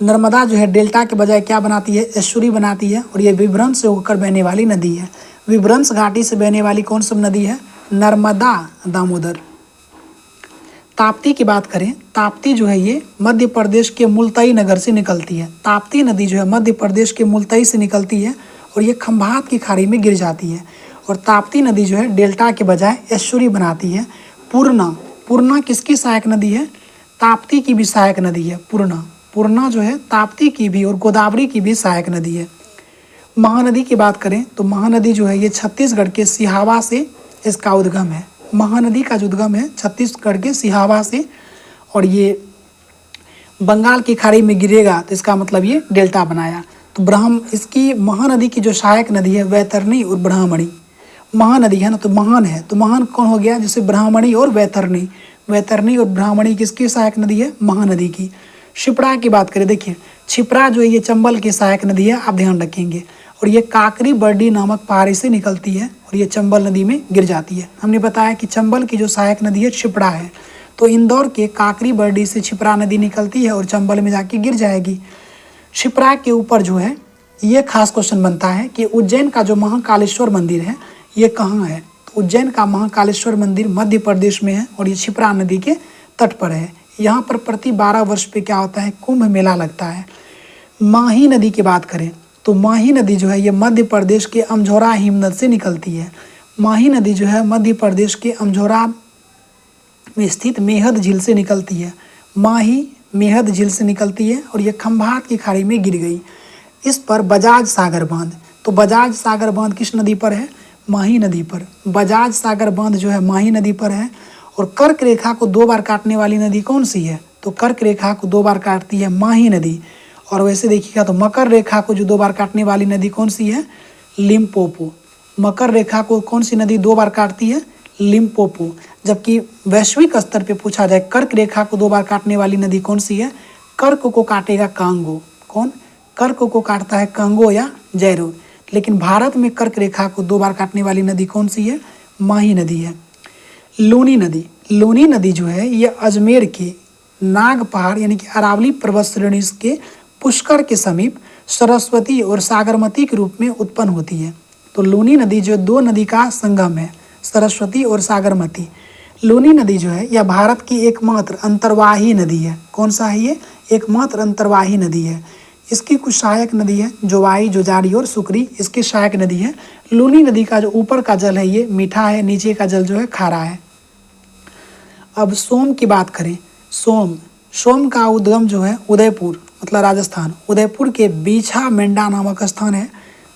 नर्मदा जो है डेल्टा के बजाय क्या बनाती है? एस्चुरी बनाती है। और ये विभ्रंश से होकर बहने वाली नदी है। विभ्रंश घाटी से बहने वाली कौन सी नदी है? नर्मदा दामोदर। ताप्ती की बात करें, ताप्ती जो है ये मध्य प्रदेश के मुल्ताई नगर से निकलती है। ताप्ती नदी जो है मध्य प्रदेश के मुल्ताई से निकलती है और ये खंभात की खाड़ी में गिर जाती है। और ताप्ती नदी जो है डेल्टा के बजाय एस्चुरी बनाती है। पूर्णा, पूर्णा किसकी सहायक नदी है? ताप्ती की भी सहायक नदी है पूर्णा। पूर्णा जो है ताप्ती की भी और गोदावरी की भी सहायक नदी है। महानदी की बात करें तो महानदी जो है ये छत्तीसगढ़ के सिहावा से इसका उद्गम है। महानदी का जो उद्गम है छत्तीसगढ़ के सिहावा से, और ये बंगाल की खाड़ी में गिरेगा तो इसका मतलब ये डेल्टा बनाया। तो इसकी महानदी की जो सहायक नदी है वैतरणी और ब्राह्मणी। महानदी है ना, तो महान है, तो महान कौन हो गया? जैसे ब्राह्मणी और वैतरणी। वैतरणी और ब्राह्मणी किसकी सहायक नदी है? महानदी की। क्षिप्रा की बात करें, देखिए क्षिप्रा जो है ये चंबल की सहायक नदी है, आप ध्यान रखेंगे। और ये काकरी बर्डी नामक पहाड़ी से निकलती है और ये चंबल नदी में गिर जाती है। हमने बताया कि चंबल की जो सहायक नदी है क्षिप्रा है, तो इंदौर के काकरी बर्डी से क्षिप्रा नदी निकलती है और चंबल में जाके गिर जाएगी। क्षिप्रा के ऊपर जो है ये खास क्वेश्चन बनता है कि उज्जैन का जो महाकालेश्वर मंदिर है ये कहाँ है? तो उज्जैन का महाकालेश्वर मंदिर मध्य प्रदेश में है और ये क्षिप्रा नदी के तट पर है। यहाँ पर प्रति 12 वर्ष पे क्या होता है? कुंभ मेला लगता है। माही नदी की बात करें तो माही नदी जो है ये मध्य प्रदेश के अमझौरा हिमनद से निकलती है। माही नदी जो है मध्य प्रदेश के अमझौरा में स्थित मेहद झील से निकलती है। माही मेहद झील से निकलती है और ये खंभात की खाड़ी में गिर गई। इस पर बजाज सागर बांध, तो बजाज सागर बांध किस नदी पर है? माही नदी पर। बजाज सागर बांध जो है माही नदी पर है। और कर्क रेखा को 2 बार काटने वाली नदी कौन सी है? तो कर्क रेखा को 2 बार काटती है माही नदी। और वैसे देखिएगा तो मकर रेखा को जो 2 बार काटने वाली नदी कौन सी है? लिम्पोपो। मकर रेखा को कौन सी नदी 2 बार काटती है? लिम्पोपो। जबकि वैश्विक स्तर पे पूछा जाए कर्क रेखा को 2 बार काटने वाली नदी कौन सी है? कर्क को काटेगा कांगो। कौन? कर्क को काटता है कांगो या जैरो। लेकिन भारत में कर्क रेखा को 2 बार काटने वाली नदी कौन सी है? माही नदी है। लूनी नदी, लूनी नदी जो है ये अजमेर के नाग पहाड़ यानी कि अरावली पर्वत श्रेणी के पुष्कर के समीप सरस्वती और सागरमती के रूप में उत्पन्न होती है। तो लूनी नदी जो 2 नदी का संगम है, सरस्वती और सागरमती। लूनी नदी जो है यह भारत की एकमात्र अंतर्वाही नदी है। कौन सा है ये? एकमात्र अंतर्वाही नदी है। इसकी कुछ सहायक नदी है, जोवाई, जोजारी और सुकरी इसकी सहायक नदी है। लूनी नदी का जो ऊपर का जल है ये मीठा है, नीचे का जल जो है खारा है। अब सोम की बात करें, सोम का उद्गम जो है उदयपुर मतलब राजस्थान, उदयपुर के बीछा मेंढा नामक स्थान है।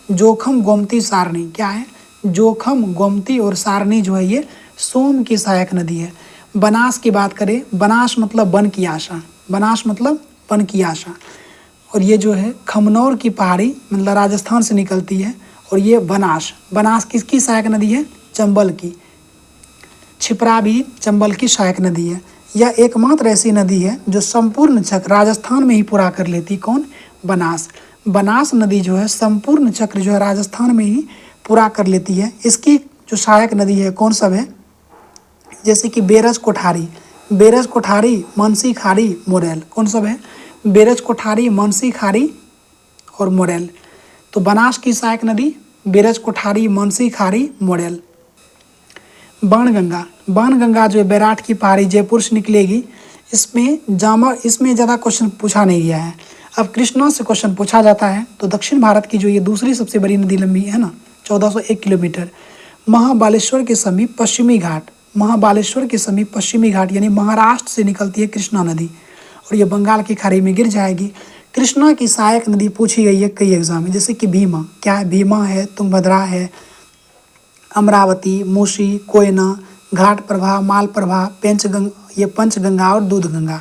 जोखम, गोमती, सारणी क्या है? जोखम, गोमती और सारणी जो है ये सोम की सहायक नदी है। बनास की बात करें, बनास मतलब वन की आशा, बनास मतलब वन की आशा। और ये जो है खमनौर की पहाड़ी मतलब राजस्थान से निकलती है और ये बनास, बनास किसकी सहायक नदी है? चंबल की। क्षिप्रा भी चंबल की सहायक नदी है। यह एकमात्र ऐसी नदी है जो संपूर्ण चक्र राजस्थान में ही पूरा कर लेती। कौन? बनास। बनास नदी जो है संपूर्ण चक्र जो है राजस्थान में ही पूरा कर लेती है। इसकी जो सहायक नदी है कौन सब है? जैसे कि बेरज कोठारी, बेरज कोठारी, मानसी खाड़ी, मोरेल। कौन सब है? बेरज कोठारी, मानसी खाड़ी और मोरेल। तो बनास की सहायक नदी बेरज कोठारी, मानसी खाड़ी, मोरेल। बाणगंगा, बाणगंगा जो है बैराठ की पहाड़ी जयपुर से निकलेगी। इसमें ज़्यादा क्वेश्चन पूछा नहीं गया है। अब कृष्णा से क्वेश्चन पूछा जाता है तो दक्षिण भारत की जो ये दूसरी सबसे बड़ी नदी लंबी है ना 1401 किलोमीटर। महाबालेश्वर के समीप पश्चिमी घाट, महाबालेश्वर के समीप पश्चिमी घाट यानी महाराष्ट्र से निकलती है कृष्णा नदी और ये बंगाल की खाड़ी में गिर जाएगी। कृष्णा की सहायक नदी पूछी गई है कई एग्जाम में, जैसे कि भीमा, क्या है? भीमा है, तुंगभद्रा है, अमरावती, मूसी, कोयना, घाट प्रभा, माल प्रभा, ये पंचगंगा और दूध गंगा।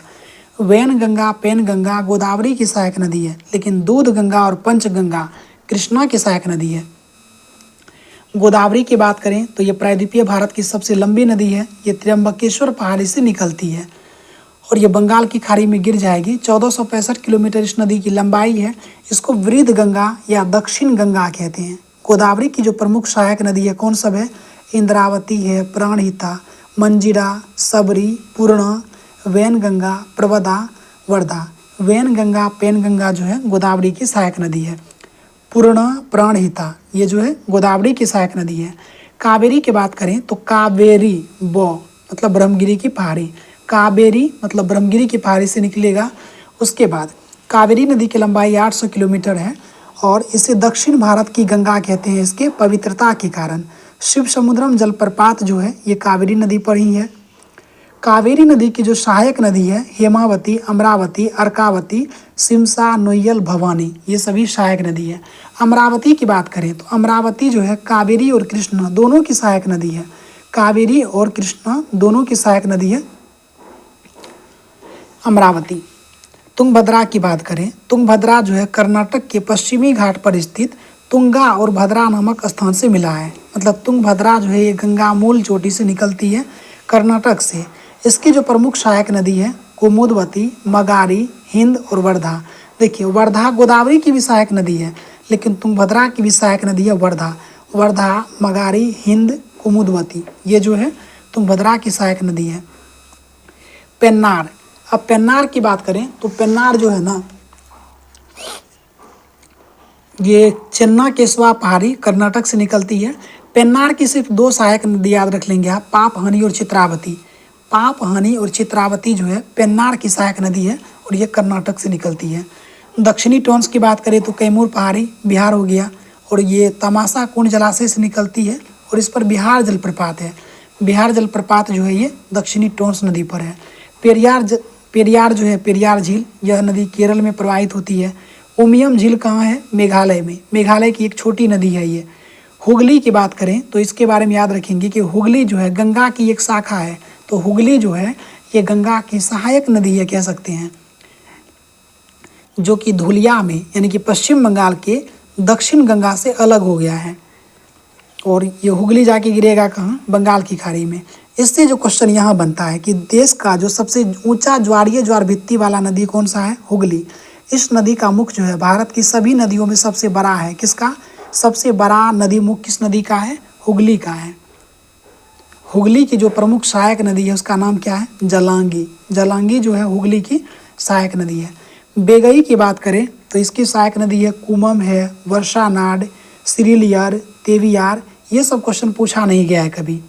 वैन गंगा, पेन गंगा गोदावरी की सहायक नदी है, लेकिन दूध गंगा और पंचगंगा कृष्णा की सहायक नदी है। गोदावरी की बात करें तो ये प्रायद्वीपीय भारत की सबसे लंबी नदी है। ये त्र्यंबकेश्वर पहाड़ी से निकलती है और ये बंगाल की खाड़ी में गिर जाएगी। 1465 किलोमीटर इस नदी की लंबाई है। इसको वृद्ध गंगा या दक्षिण गंगा कहते हैं। गोदावरी की जो प्रमुख सहायक नदी है कौन सब है? इंद्रावती है, प्राणहिता, मंजीरा, सबरी, पूर्णा, वैनगंगा, प्रवदा, वर्धा। वैनगंगा, पेनगंगा जो है गोदावरी की सहायक नदी है। पूर्णा, प्राणहिता ये जो है गोदावरी की सहायक नदी है। कावेरी की बात करें तो कावेरी मतलब ब्रह्मगिरी की पहाड़ी, कावेरी मतलब ब्रह्मगिरी की पहाड़ी से निकलेगा। उसके बाद कावेरी नदी की लंबाई 800 किलोमीटर है और इसे दक्षिण भारत की गंगा कहते हैं इसके पवित्रता के कारण। शिव समुद्रम जलप्रपात जो है ये कावेरी नदी पर ही है। कावेरी नदी की जो सहायक नदी है हेमावती, अमरावती, अर्कावती, सिमसा, नोय्यल, भवानी ये सभी सहायक नदी है। अमरावती की बात करें तो अमरावती जो है कावेरी और कृष्णा दोनों की सहायक नदी है। कावेरी और कृष्णा दोनों की सहायक नदी है अमरावती। तुंगभद्रा की बात करें, तुंगभद्रा जो है कर्नाटक के पश्चिमी घाट पर स्थित तुंगा और भद्रा नामक स्थान से मिला है। मतलब तुंगभद्रा जो है ये गंगा मूल चोटी से निकलती है कर्नाटक से। इसकी जो प्रमुख सहायक नदी है कुमुदवती, मगारी, हिंद और वर्धा। देखिए वर्धा गोदावरी की भी सहायक नदी है, लेकिन तुंगभद्रा की भी सहायक नदी है वर्धा। वर्धा, मगारी, हिंद, कुमुदवती ये जो है तुंगभद्रा की सहायक नदी है। पेन्नार, अब पेन्नार की बात करें तो पेन्नार जो है ना ये चेन्ना केशवा पहाड़ी कर्नाटक से निकलती है। पेन्नार की सिर्फ 2 सहायक नदी याद रख लेंगे आप, पापहानी और चित्रावती। पापहानी और चित्रावती जो है पेन्नार की सहायक नदी है और ये कर्नाटक से निकलती है। दक्षिणी टोन्स की बात करें तो कैमूर पहाड़ी बिहार हो गया और ये तमाशा कुंड जलाशय से निकलती है और इस पर बिहार जलप्रपात है। बिहार जलप्रपात जो है ये दक्षिणी टोन्स नदी पर है। पेरियार जो है पेरियार झील, यह नदी केरल में प्रवाहित होती है। उमियम झील कहाँ है? मेघालय में। मेघालय की एक छोटी नदी है ये। हुगली की बात करें तो इसके बारे में याद रखेंगे कि हुगली जो है गंगा की एक शाखा है। तो हुगली जो है ये गंगा की सहायक नदी है कह सकते हैं, जो कि धुलिया में यानी कि पश्चिम बंगाल के दक्षिण गंगा से अलग हो गया है और ये हुगली जाके गिरेगा कहाँ? बंगाल की खाड़ी में। इससे जो क्वेश्चन यहाँ बनता है कि देश का जो सबसे ऊंचा ज्वारीय ज्वार भित्ति वाला नदी कौन सा है? हुगली। इस नदी का मुख जो है भारत की सभी नदियों में सबसे बड़ा है। किसका सबसे बड़ा नदी मुख किस नदी का है? हुगली का है। हुगली की जो प्रमुख सहायक नदी है उसका नाम क्या है? जलांगी। जलांगी जो है हुगली की सहायक नदी है। बेगई की बात करें तो इसकी सहायक नदी है कुमम है, वर्षानाड, सिरिलियर, तेवियार। ये सब क्वेश्चन पूछा नहीं गया है कभी।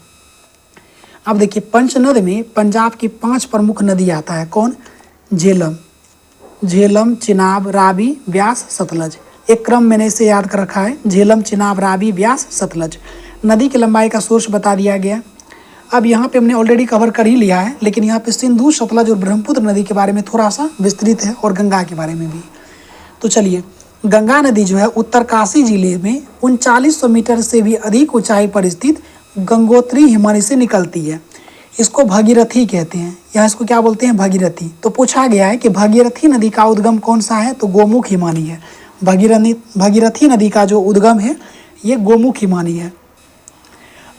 अब देखिए पंचनद में पंजाब की 5 प्रमुख नदी आता है। कौन? झेलम, झेलम, चिनाब, रावी, व्यास, सतलज। एक क्रम मैंने इसे याद कर रखा है, झेलम, चिनाब, रावी, व्यास, सतलज। नदी की लंबाई का सोर्स बता दिया गया। अब यहाँ पे हमने ऑलरेडी कवर कर ही लिया है, लेकिन यहाँ पे सिंधु, सतलज और ब्रह्मपुत्र नदी के बारे में थोड़ा सा विस्तृत है और गंगा के बारे में भी। तो चलिए, गंगा नदी जो है उत्तरकाशी जिले में 3900 मीटर से भी अधिक ऊंचाई पर स्थित गंगोत्री हिमानी से निकलती है। इसको भगीरथी कहते हैं। यहाँ इसको क्या बोलते हैं? भगीरथी। तो पूछा गया है कि भगीरथी नदी का उद्गम कौन सा है? तो गोमुख हिमानी है। भगीरथी नदी का जो उद्गम है ये गोमुख हिमानी है।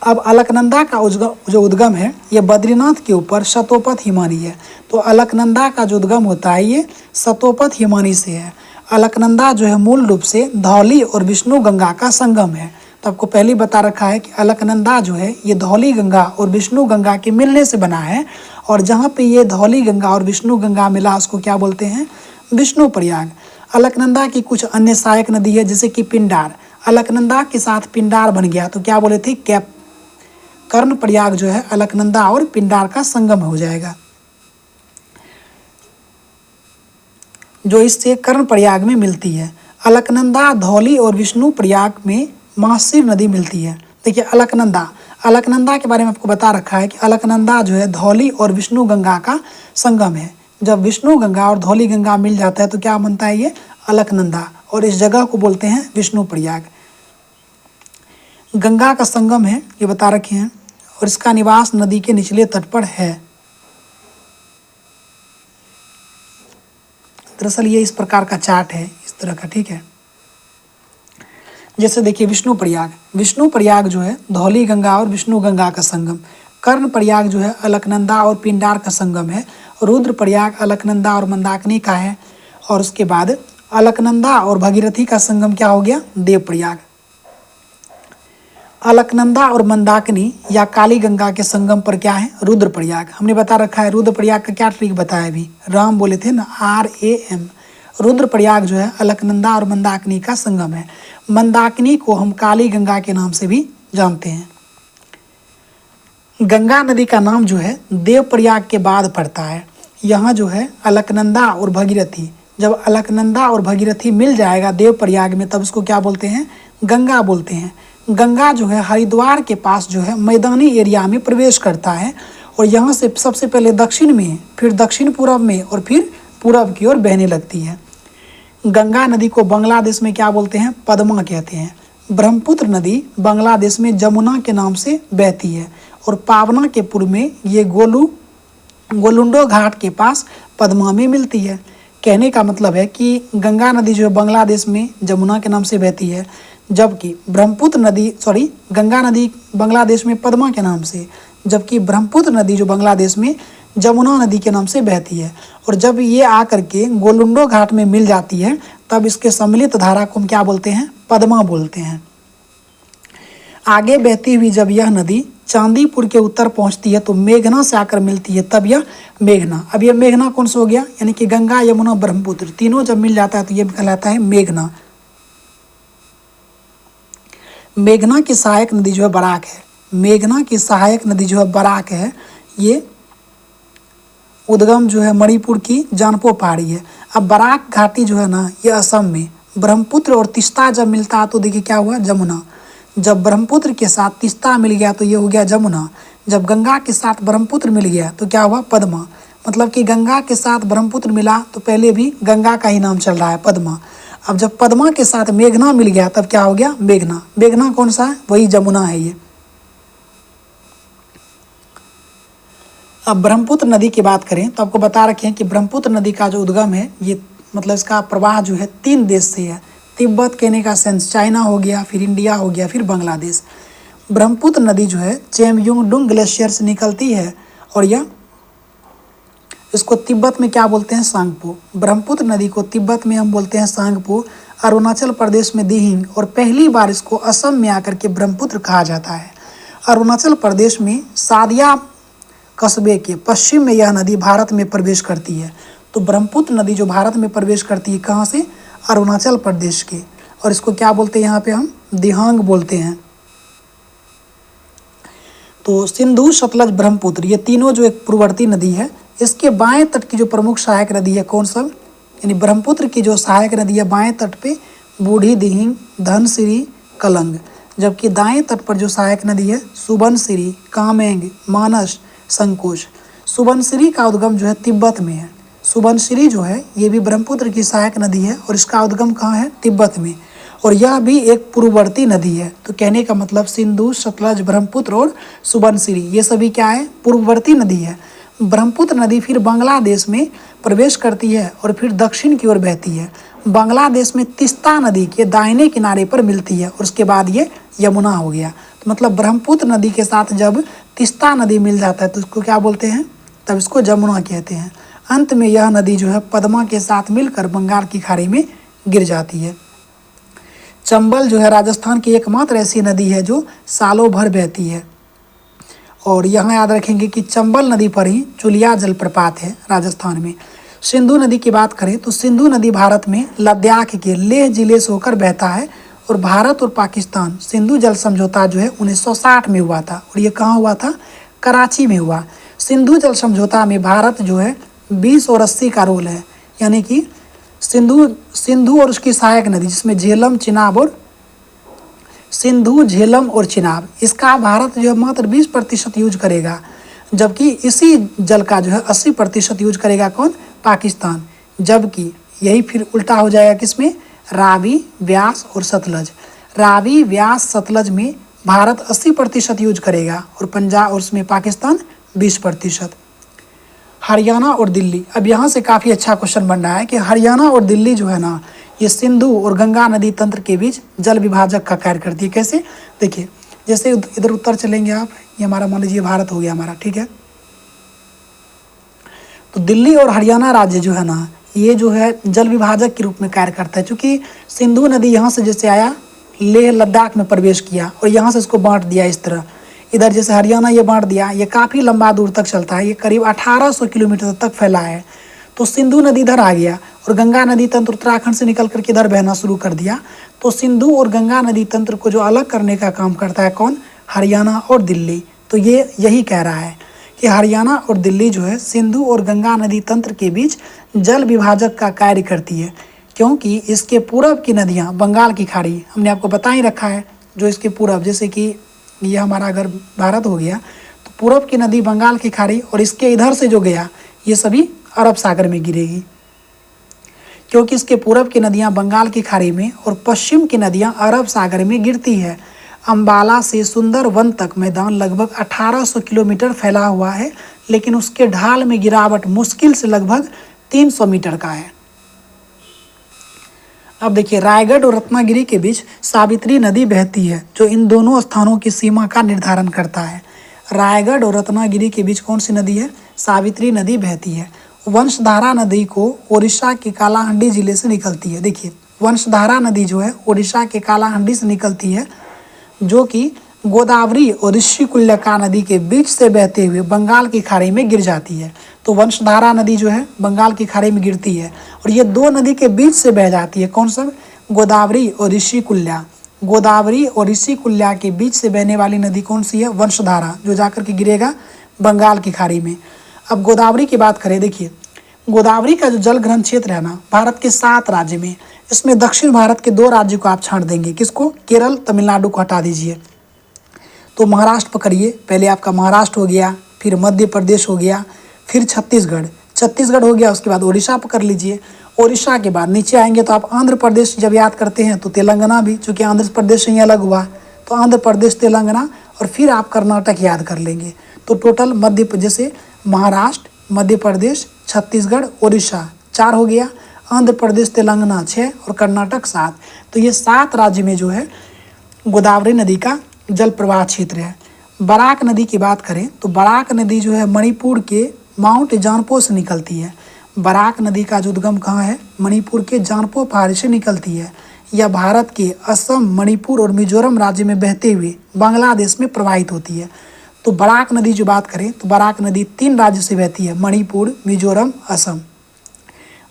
अब अलकनंदा का जो उद्गम है ये बद्रीनाथ के ऊपर शतोपथ हिमानी है। तो अलकनंदा का जो उद्गम होता है ये शतोपथ हिमानी से है। अलकनंदा जो है मूल रूप से धौली और विष्णु गंगा का संगम है। तो आपको पहले बता रखा है कि अलकनंदा जो है ये धौली गंगा और विष्णु गंगा के मिलने से बना है और जहाँ पे ये धौली गंगा और विष्णु गंगा मिला उसको क्या बोलते हैं? विष्णु प्रयाग। अलकनंदा की कुछ अन्य सहायक नदी है जैसे कि पिंडार। अलकनंदा के साथ पिंडार बन गया तो क्या बोले थे? कर्ण प्रयाग जो है अलकनंदा और पिंडार का संगम हो जाएगा, जो इससे कर्ण प्रयाग में मिलती है। अलकनंदा, धौली और विष्णु प्रयाग में महाशिव नदी मिलती है। देखिए अलकनंदा, अलकनंदा के बारे में आपको बता रखा है कि अलकनंदा जो है धौली और विष्णु गंगा का संगम है। जब विष्णु गंगा और धौली गंगा मिल जाता है तो क्या बनता है, ये अलकनंदा, और इस जगह को बोलते हैं विष्णु प्रयाग। गंगा का संगम है ये बता रखे हैं, और इसका निवास नदी के निचले तट पर है। दरअसल ये इस प्रकार का चार्ट है, इस तरह का, ठीक है। जैसे देखिए विष्णु प्रयाग जो है धौली गंगा और विष्णु गंगा का संगम। कर्ण प्रयाग जो है अलकनंदा और पिंडार का संगम है। रुद्र प्रयाग अलकनंदा और मंदाकिनी का है। और उसके बाद अलकनंदा और भगीरथी का संगम क्या हो गया, देव प्रयाग। अलकनंदा और मंदाकिनी या काली गंगा के संगम पर क्या है, रुद्र प्रयाग। हमने बता रखा है रुद्र प्रयाग का क्या ट्रिक बताया अभी, राम बोले थे ना, RAM। रुद्र प्रयाग जो है अलकनंदा और मंदाकिनी का संगम है। मंदाकिनी को हम काली गंगा के नाम से भी जानते हैं। गंगा नदी का नाम जो है देव प्रयाग के बाद पड़ता है। यहाँ जो है अलकनंदा और भगीरथी, जब अलकनंदा और भगीरथी मिल जाएगा देव प्रयाग में तब उसको क्या बोलते हैं, गंगा बोलते हैं। गंगा जो है हरिद्वार के पास जो है मैदानी एरिया में प्रवेश करता है, और यहाँ से सबसे पहले दक्षिण में, फिर दक्षिण पूर्व में, और फिर पूर्व की ओर बहने लगती है। गंगा नदी को बांग्लादेश में क्या बोलते हैं, पद्मा कहते हैं। ब्रह्मपुत्र नदी बांग्लादेश में जमुना के नाम से बहती है, और पावना के पूर्व में ये गोलुंडो घाट के पास पद्मा में मिलती है। कहने का मतलब है कि गंगा नदी जो है बांग्लादेश में जमुना के नाम से बहती है, जबकि गंगा नदी बांग्लादेश में पद्मा के नाम से, जबकि ब्रह्मपुत्र नदी जो बांग्लादेश में जमुना नदी के नाम से बहती है। और जब ये आकर के गोलुंडो घाट में मिल जाती है तब इसके सम्मिलित धारा को हम क्या बोलते हैं, पद्मा बोलते हैं। आगे बहती हुई जब यह नदी चांदीपुर के उत्तर पहुंचती है तो मेघना से आकर मिलती है, तब यह मेघना। अब यह मेघना कौन सा हो गया, यानी कि गंगा यमुना ब्रह्मपुत्र तीनों जब मिल जाता है तो यह कहलाता है मेघना। मेघना की सहायक नदी जो है बराक है। मेघना की सहायक नदी जो है बराक है। ये उद्गम जो है मणिपुर की जानपो पहाड़ी है। अब बराक घाटी जो है ना ये असम में। ब्रह्मपुत्र और तिस्ता जब मिलता है तो देखिए क्या हुआ, जमुना। जब ब्रह्मपुत्र के साथ तिस्ता मिल गया तो ये हो गया जमुना। जब गंगा के साथ ब्रह्मपुत्र मिल गया तो क्या हुआ, पद्मा। मतलब कि गंगा के साथ ब्रह्मपुत्र मिला तो पहले भी गंगा का ही नाम चल रहा है, पद्मा। अब जब पद्मा के साथ मेघना मिल गया तब क्या हो गया, मेघना। मेघना कौन सा है, वही जमुना है ये। अब ब्रह्मपुत्र नदी की बात करें तो आपको बता रखे हैं कि ब्रह्मपुत्र नदी का जो उद्गम है ये मतलब इसका प्रवाह जो है 3 देश से है। तिब्बत कहने का सेंस चाइना हो गया, फिर इंडिया हो गया, फिर बांग्लादेश। ब्रह्मपुत्र नदी जो है चेमयुंगडुंग ग्लेशियर से निकलती है, और यह इसको तिब्बत में क्या बोलते हैं, सांगपो। ब्रह्मपुत्र नदी को तिब्बत में हम बोलते हैं सांगपो, अरुणाचल प्रदेश में दिहिंग, और पहली बार इसको असम में आकर के ब्रह्मपुत्र कहा जाता है। अरुणाचल प्रदेश में सादिया कस्बे के पश्चिम में यह नदी भारत में प्रवेश करती है। तो ब्रह्मपुत्र नदी जो भारत में प्रवेश करती है कहाँ से, अरुणाचल प्रदेश के, और इसको क्या बोलते हैं यहाँ पे हम, दिहांग बोलते हैं। तो सिंधु सतलज ब्रह्मपुत्र ये तीनों जो एक पूर्ववर्ती नदी है, इसके बाएं तट की जो प्रमुख सहायक नदी है कौन सा, यानी ब्रह्मपुत्र की जो सहायक नदी है बाएं तट पे बूढ़ी दिहिंग, धनसिरी, कलंग, जबकि दाएं तट पर जो सहायक नदी है सुबनसिरी, कामेंग, मानस, संकोच। सुबनसिरी का उद्गम जो है तिब्बत में है। सुबनसिरी जो है ये भी ब्रह्मपुत्र की सहायक नदी है और इसका उद्गम कहाँ है, तिब्बत में, और यह भी एक पूर्ववर्ती नदी है। तो कहने का मतलब सिंधु सतलज ब्रह्मपुत्र और सुबनसिरी ये सभी क्या है, पूर्ववर्ती नदी है। ब्रह्मपुत्र नदी फिर बांग्लादेश में प्रवेश करती है और फिर दक्षिण की ओर बहती है। बांग्लादेश में तिस्ता नदी के दाहिने किनारे पर मिलती है और उसके बाद ये यमुना हो गया। तो मतलब ब्रह्मपुत्र नदी के साथ जब तिस्ता नदी मिल जाता है तो इसको क्या बोलते हैं, तब इसको जमुना कहते हैं। अंत में यह नदी जो है पद्मा के साथ मिलकर बंगाल की खाड़ी में गिर जाती है। चंबल जो है राजस्थान की एकमात्र ऐसी नदी है जो सालों भर बहती है, और यहाँ याद रखेंगे कि चंबल नदी पर ही चुलिया जलप्रपात है राजस्थान में। सिंधु नदी की बात करें तो सिंधु नदी भारत में लद्दाख के लेह जिले से होकर बहता है, और भारत और पाकिस्तान सिंधु जल समझौता जो है 1960 में हुआ था, और ये कहाँ हुआ था, कराची में हुआ। सिंधु जल समझौता में भारत जो है 20 और 80 का रोल है, यानी कि सिंधु और उसकी सहायक नदी जिसमें झेलम, चिनाब और सिंधु, झेलम और चिनाब, इसका भारत जो है मात्र 20% यूज करेगा, जबकि इसी जल का जो है 80% यूज करेगा कौन? पाकिस्तान। जबकि यही फिर उल्टा हो जाएगा किसमें? रावी, व्यास और सतलज। रावी, व्यास, सतलज में भारत 80% यूज करेगा और पंजाब और उसमें पाकिस्तान 20%। हरियाणा और दिल्ली, अब यहाँ से काफ़ी अच्छा क्वेश्चन बन रहा है कि हरियाणा और दिल्ली जो है ना, ये सिंधु और गंगा नदी तंत्र के बीच जल विभाजक का कार्य करती है। कैसे? देखिए, जैसे इधर उत्तर चलेंगे आप, ये हमारा मान लीजिए भारत हो गया हमारा, ठीक है। तो दिल्ली और हरियाणा राज्य जो है ना, ये जो है जल विभाजक के रूप में कार्य करता है, क्योंकि सिंधु नदी यहाँ से जैसे आया लेह लद्दाख में प्रवेश किया और यहाँ से इसको बांट दिया इस तरह। इधर जैसे हरियाणा ये बांट दिया, ये काफ़ी लंबा दूर तक चलता है, ये करीब 1800 किलोमीटर तक फैला है। तो सिंधु नदी इधर आ गया और गंगा नदी तंत्र उत्तराखंड से निकल करके इधर बहना शुरू कर दिया। तो सिंधु और गंगा नदी तंत्र को जो अलग करने का काम करता है कौन? हरियाणा और दिल्ली। तो ये यही कह रहा है कि हरियाणा और दिल्ली जो है सिंधु और गंगा नदी तंत्र के बीच जल विभाजक का कार्य करती है, क्योंकि इसके पूरब की नदियाँ बंगाल की खाड़ी, हमने आपको बता ही रखा है, जो इसके पूरब, जैसे कि ये हमारा अगर भारत हो गया तो पूरब की नदी बंगाल की खाड़ी और इसके इधर से जो गया ये सभी अरब सागर में गिरेगी, क्योंकि इसके पूरब की नदियाँ बंगाल की खाड़ी में और पश्चिम की नदियाँ अरब सागर में गिरती है। अम्बाला से सुंदरवन तक मैदान लगभग 1800 किलोमीटर फैला हुआ है, लेकिन उसके ढाल में गिरावट मुश्किल से लगभग 300 मीटर का है। अब देखिए, रायगढ़ और रत्नागिरी के बीच सावित्री नदी बहती है, जो इन दोनों स्थानों की सीमा का निर्धारण करता है। रायगढ़ और रत्नागिरी के बीच कौन सी नदी है? सावित्री नदी बहती है। वंशधारा नदी को ओडिशा के कालाहांडी जिले से निकलती है। देखिए, वंशधारा नदी जो है ओडिशा के कालाहांडी से निकलती है, जो कि गोदावरी और ऋषिकुल्यका नदी के बीच से बहते हुए बंगाल की खाड़ी में गिर जाती है। तो वंशधारा नदी जो है बंगाल की खाड़ी में गिरती है और ये दो नदी के बीच से बह जाती है। कौन सा? गोदावरी और ऋषिकुल्या। गोदावरी और ऋषिकुल्या के बीच से बहने वाली नदी कौन सी है? वंशधारा, जो जाकर के गिरेगा बंगाल की खाड़ी में। अब गोदावरी की बात करें, देखिए गोदावरी का जो जल ग्रहण क्षेत्र है ना, भारत के 7 राज्य में, इसमें दक्षिण भारत के 2 राज्यों को आप छांट देंगे। किसको? केरल, तमिलनाडु को हटा दीजिए। तो महाराष्ट्र पकड़िए, पहले आपका महाराष्ट्र हो गया, फिर मध्य प्रदेश हो गया, फिर छत्तीसगढ़ हो गया, उसके बाद उड़ीसा पकड़ लीजिए। उड़ीसा के बाद नीचे आएंगे तो आप आंध्र प्रदेश जब याद करते हैं तो तेलंगाना भी, चूँकि आंध्र प्रदेश से ही अलग हुआ, तो आंध्र प्रदेश, तेलंगाना, और फिर आप कर्नाटक याद कर लेंगे। तो टोटल मध्य जैसे महाराष्ट्र, मध्य प्रदेश, छत्तीसगढ़, उड़ीसा 4 हो गया, आंध्र प्रदेश, तेलंगाना 6 और कर्नाटक 7। तो ये 7 राज्य में जो है गोदावरी नदी का जल प्रवाह क्षेत्र है। बराक नदी की बात करें तो बराक नदी जो है मणिपुर के माउंट जानपो से निकलती है। बराक नदी का जो उद्गम कहाँ है? मणिपुर के जानपो पहाड़ी से निकलती है। यह भारत के असम, मणिपुर और मिजोरम राज्य में बहते हुए बांग्लादेश में प्रवाहित होती है। तो बराक नदी जो बात करें तो बराक नदी 3 राज्यों से बहती है, मणिपुर, मिजोरम, असम।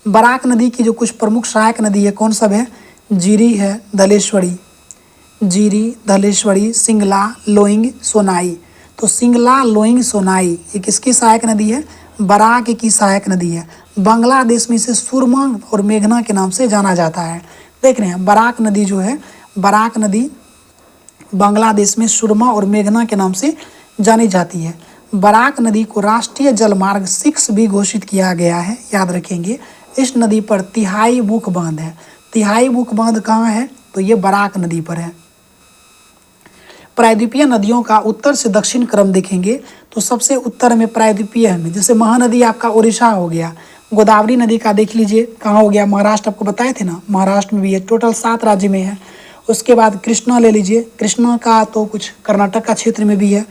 बराक नदी की जो कुछ प्रमुख सहायक नदी है कौन सब है? जीरी है, धलेश्वरी, सिंगला, लोइंग, सोनाई। तो सिंगला, लोइंग, सोनाई ये किसकी सहायक नदी है? बराक की सहायक नदी है। बांग्लादेश में इसे सुरमा और मेघना के नाम से जाना जाता है। देख रहे हैं, बराक नदी जो है, बराक नदी बांग्लादेश में सुरमा और मेघना के नाम से जानी जाती है। बराक नदी को राष्ट्रीय जलमार्ग 6 भी घोषित किया गया है, याद रखेंगे। इस नदी पर तिहाई मुख बांध है। तिहाई मुख बांध कहाँ है? तो ये बराक नदी पर है। प्रायद्वीपीय नदियों का उत्तर से दक्षिण क्रम देखेंगे तो सबसे उत्तर में प्रायद्वीपीय है, जैसे महानदी आपका उड़ीसा हो गया। गोदावरी नदी का देख लीजिए कहाँ हो गया? महाराष्ट्र, आपको बताए थे ना, महाराष्ट्र में भी है, टोटल 7 राज्य में है। उसके बाद कृष्णा ले लीजिए, कृष्णा का तो कुछ कर्नाटक का क्षेत्र में भी है।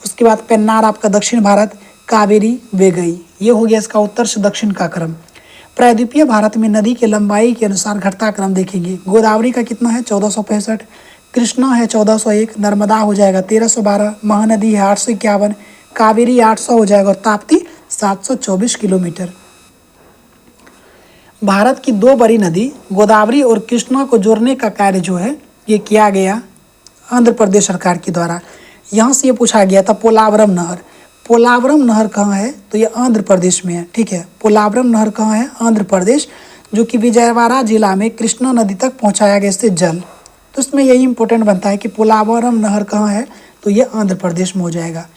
उसके बाद पेन्नार आपका दक्षिण भारत, कावेरी, वेगई, ये हो गया इसका उत्तर से दक्षिण का क्रम। प्रायद्वीपीय भारत में नदी की लंबाई के अनुसार घटता क्रम देखेंगे। गोदावरी का कितना है? 1465, कृष्णा है 1401, नर्मदा हो जाएगा 1312, महानदी है 851, कावेरी 800 हो जाएगा और ताप्ती 724 किलोमीटर। भारत की 2 बड़ी नदी गोदावरी और कृष्णा को जोड़ने का कार्य जो है ये किया गया आंध्र प्रदेश सरकार के द्वारा। यहाँ से ये पूछा गया था पोलावरम नहर। पोलावरम नहर कहाँ है? तो ये आंध्र प्रदेश में है, ठीक है। पोलावरम नहर कहाँ है? आंध्र प्रदेश, जो कि विजयवाड़ा जिला में कृष्णा नदी तक पहुँचाया गया इससे जल। तो इसमें यही इंपॉर्टेंट बनता है कि पोलावरम नहर कहाँ है, तो ये आंध्र प्रदेश में हो जाएगा।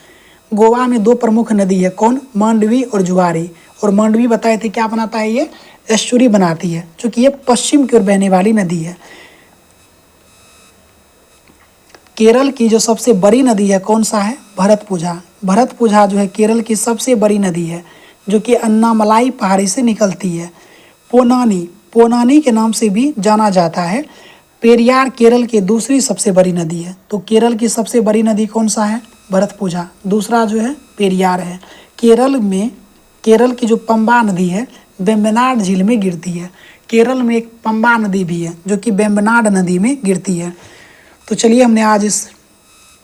गोवा में 2 प्रमुख नदी है, कौन, मांडवी और जुआरी। और मांडवी बताए थे क्या बनाता है, ये एस्चुरी बनाती है, क्योंकि ये पश्चिम की ओर बहने वाली नदी है। केरल की जो सबसे बड़ी नदी है कौन सा है, भरतपुझा। भरतपुझा जो है केरल की सबसे बड़ी नदी है, जो कि अन्नामलाई पहाड़ी से निकलती है। पोनानी, पोनानी के नाम से भी जाना जाता है। पेरियार केरल की दूसरी सबसे बड़ी नदी है। तो केरल की सबसे बड़ी नदी कौन सा है, भरतपुझा। दूसरा जो है पेरियार है। केरल में, केरल की जो पंबा नदी है वेम्बनाड झील में गिरती है। केरल में एक पंबा नदी भी है जो कि वेम्बनाड नदी में गिरती है। तो चलिए हमने आज इस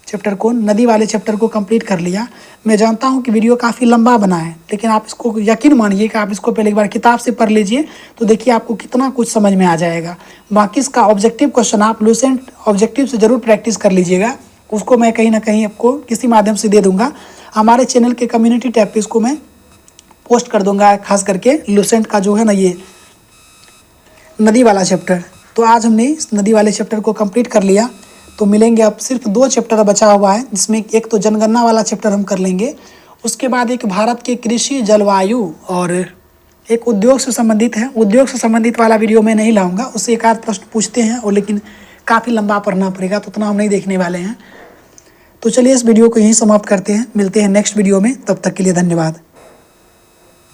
चैप्टर को, नदी वाले चैप्टर को कंप्लीट कर लिया। मैं जानता हूँ कि वीडियो काफ़ी लंबा बना है, लेकिन आप इसको यकीन मानिए कि आप इसको पहले एक बार किताब से पढ़ लीजिए तो देखिए आपको कितना कुछ समझ में आ जाएगा। बाकी इसका ऑब्जेक्टिव क्वेश्चन आप लूसेंट ऑब्जेक्टिव से ज़रूर प्रैक्टिस कर लीजिएगा। उसको मैं कहीं ना कहीं आपको किसी माध्यम से दे दूँगा। हमारे चैनल के कम्युनिटी टैब पर इसको मैं पोस्ट कर दूँगा, खास करके लूसेंट का जो है ना ये नदी वाला चैप्टर। तो आज हमने इस नदी वाले चैप्टर को कंप्लीट कर लिया। तो मिलेंगे, अब सिर्फ 2 चैप्टर बचा हुआ है, जिसमें एक तो जनगणना वाला चैप्टर हम कर लेंगे, उसके बाद एक भारत के कृषि, जलवायु और एक उद्योग से संबंधित है। उद्योग से संबंधित वाला वीडियो मैं नहीं लाऊंगा, उससे एक आध प्रश्न पूछते हैं और लेकिन काफ़ी लंबा पढ़ना पड़ेगा, तो उतना हम नहीं देखने वाले हैं। तो चलिए इस वीडियो को यहीं समाप्त करते हैं, मिलते हैं नेक्स्ट वीडियो में, तब तक के लिए धन्यवाद।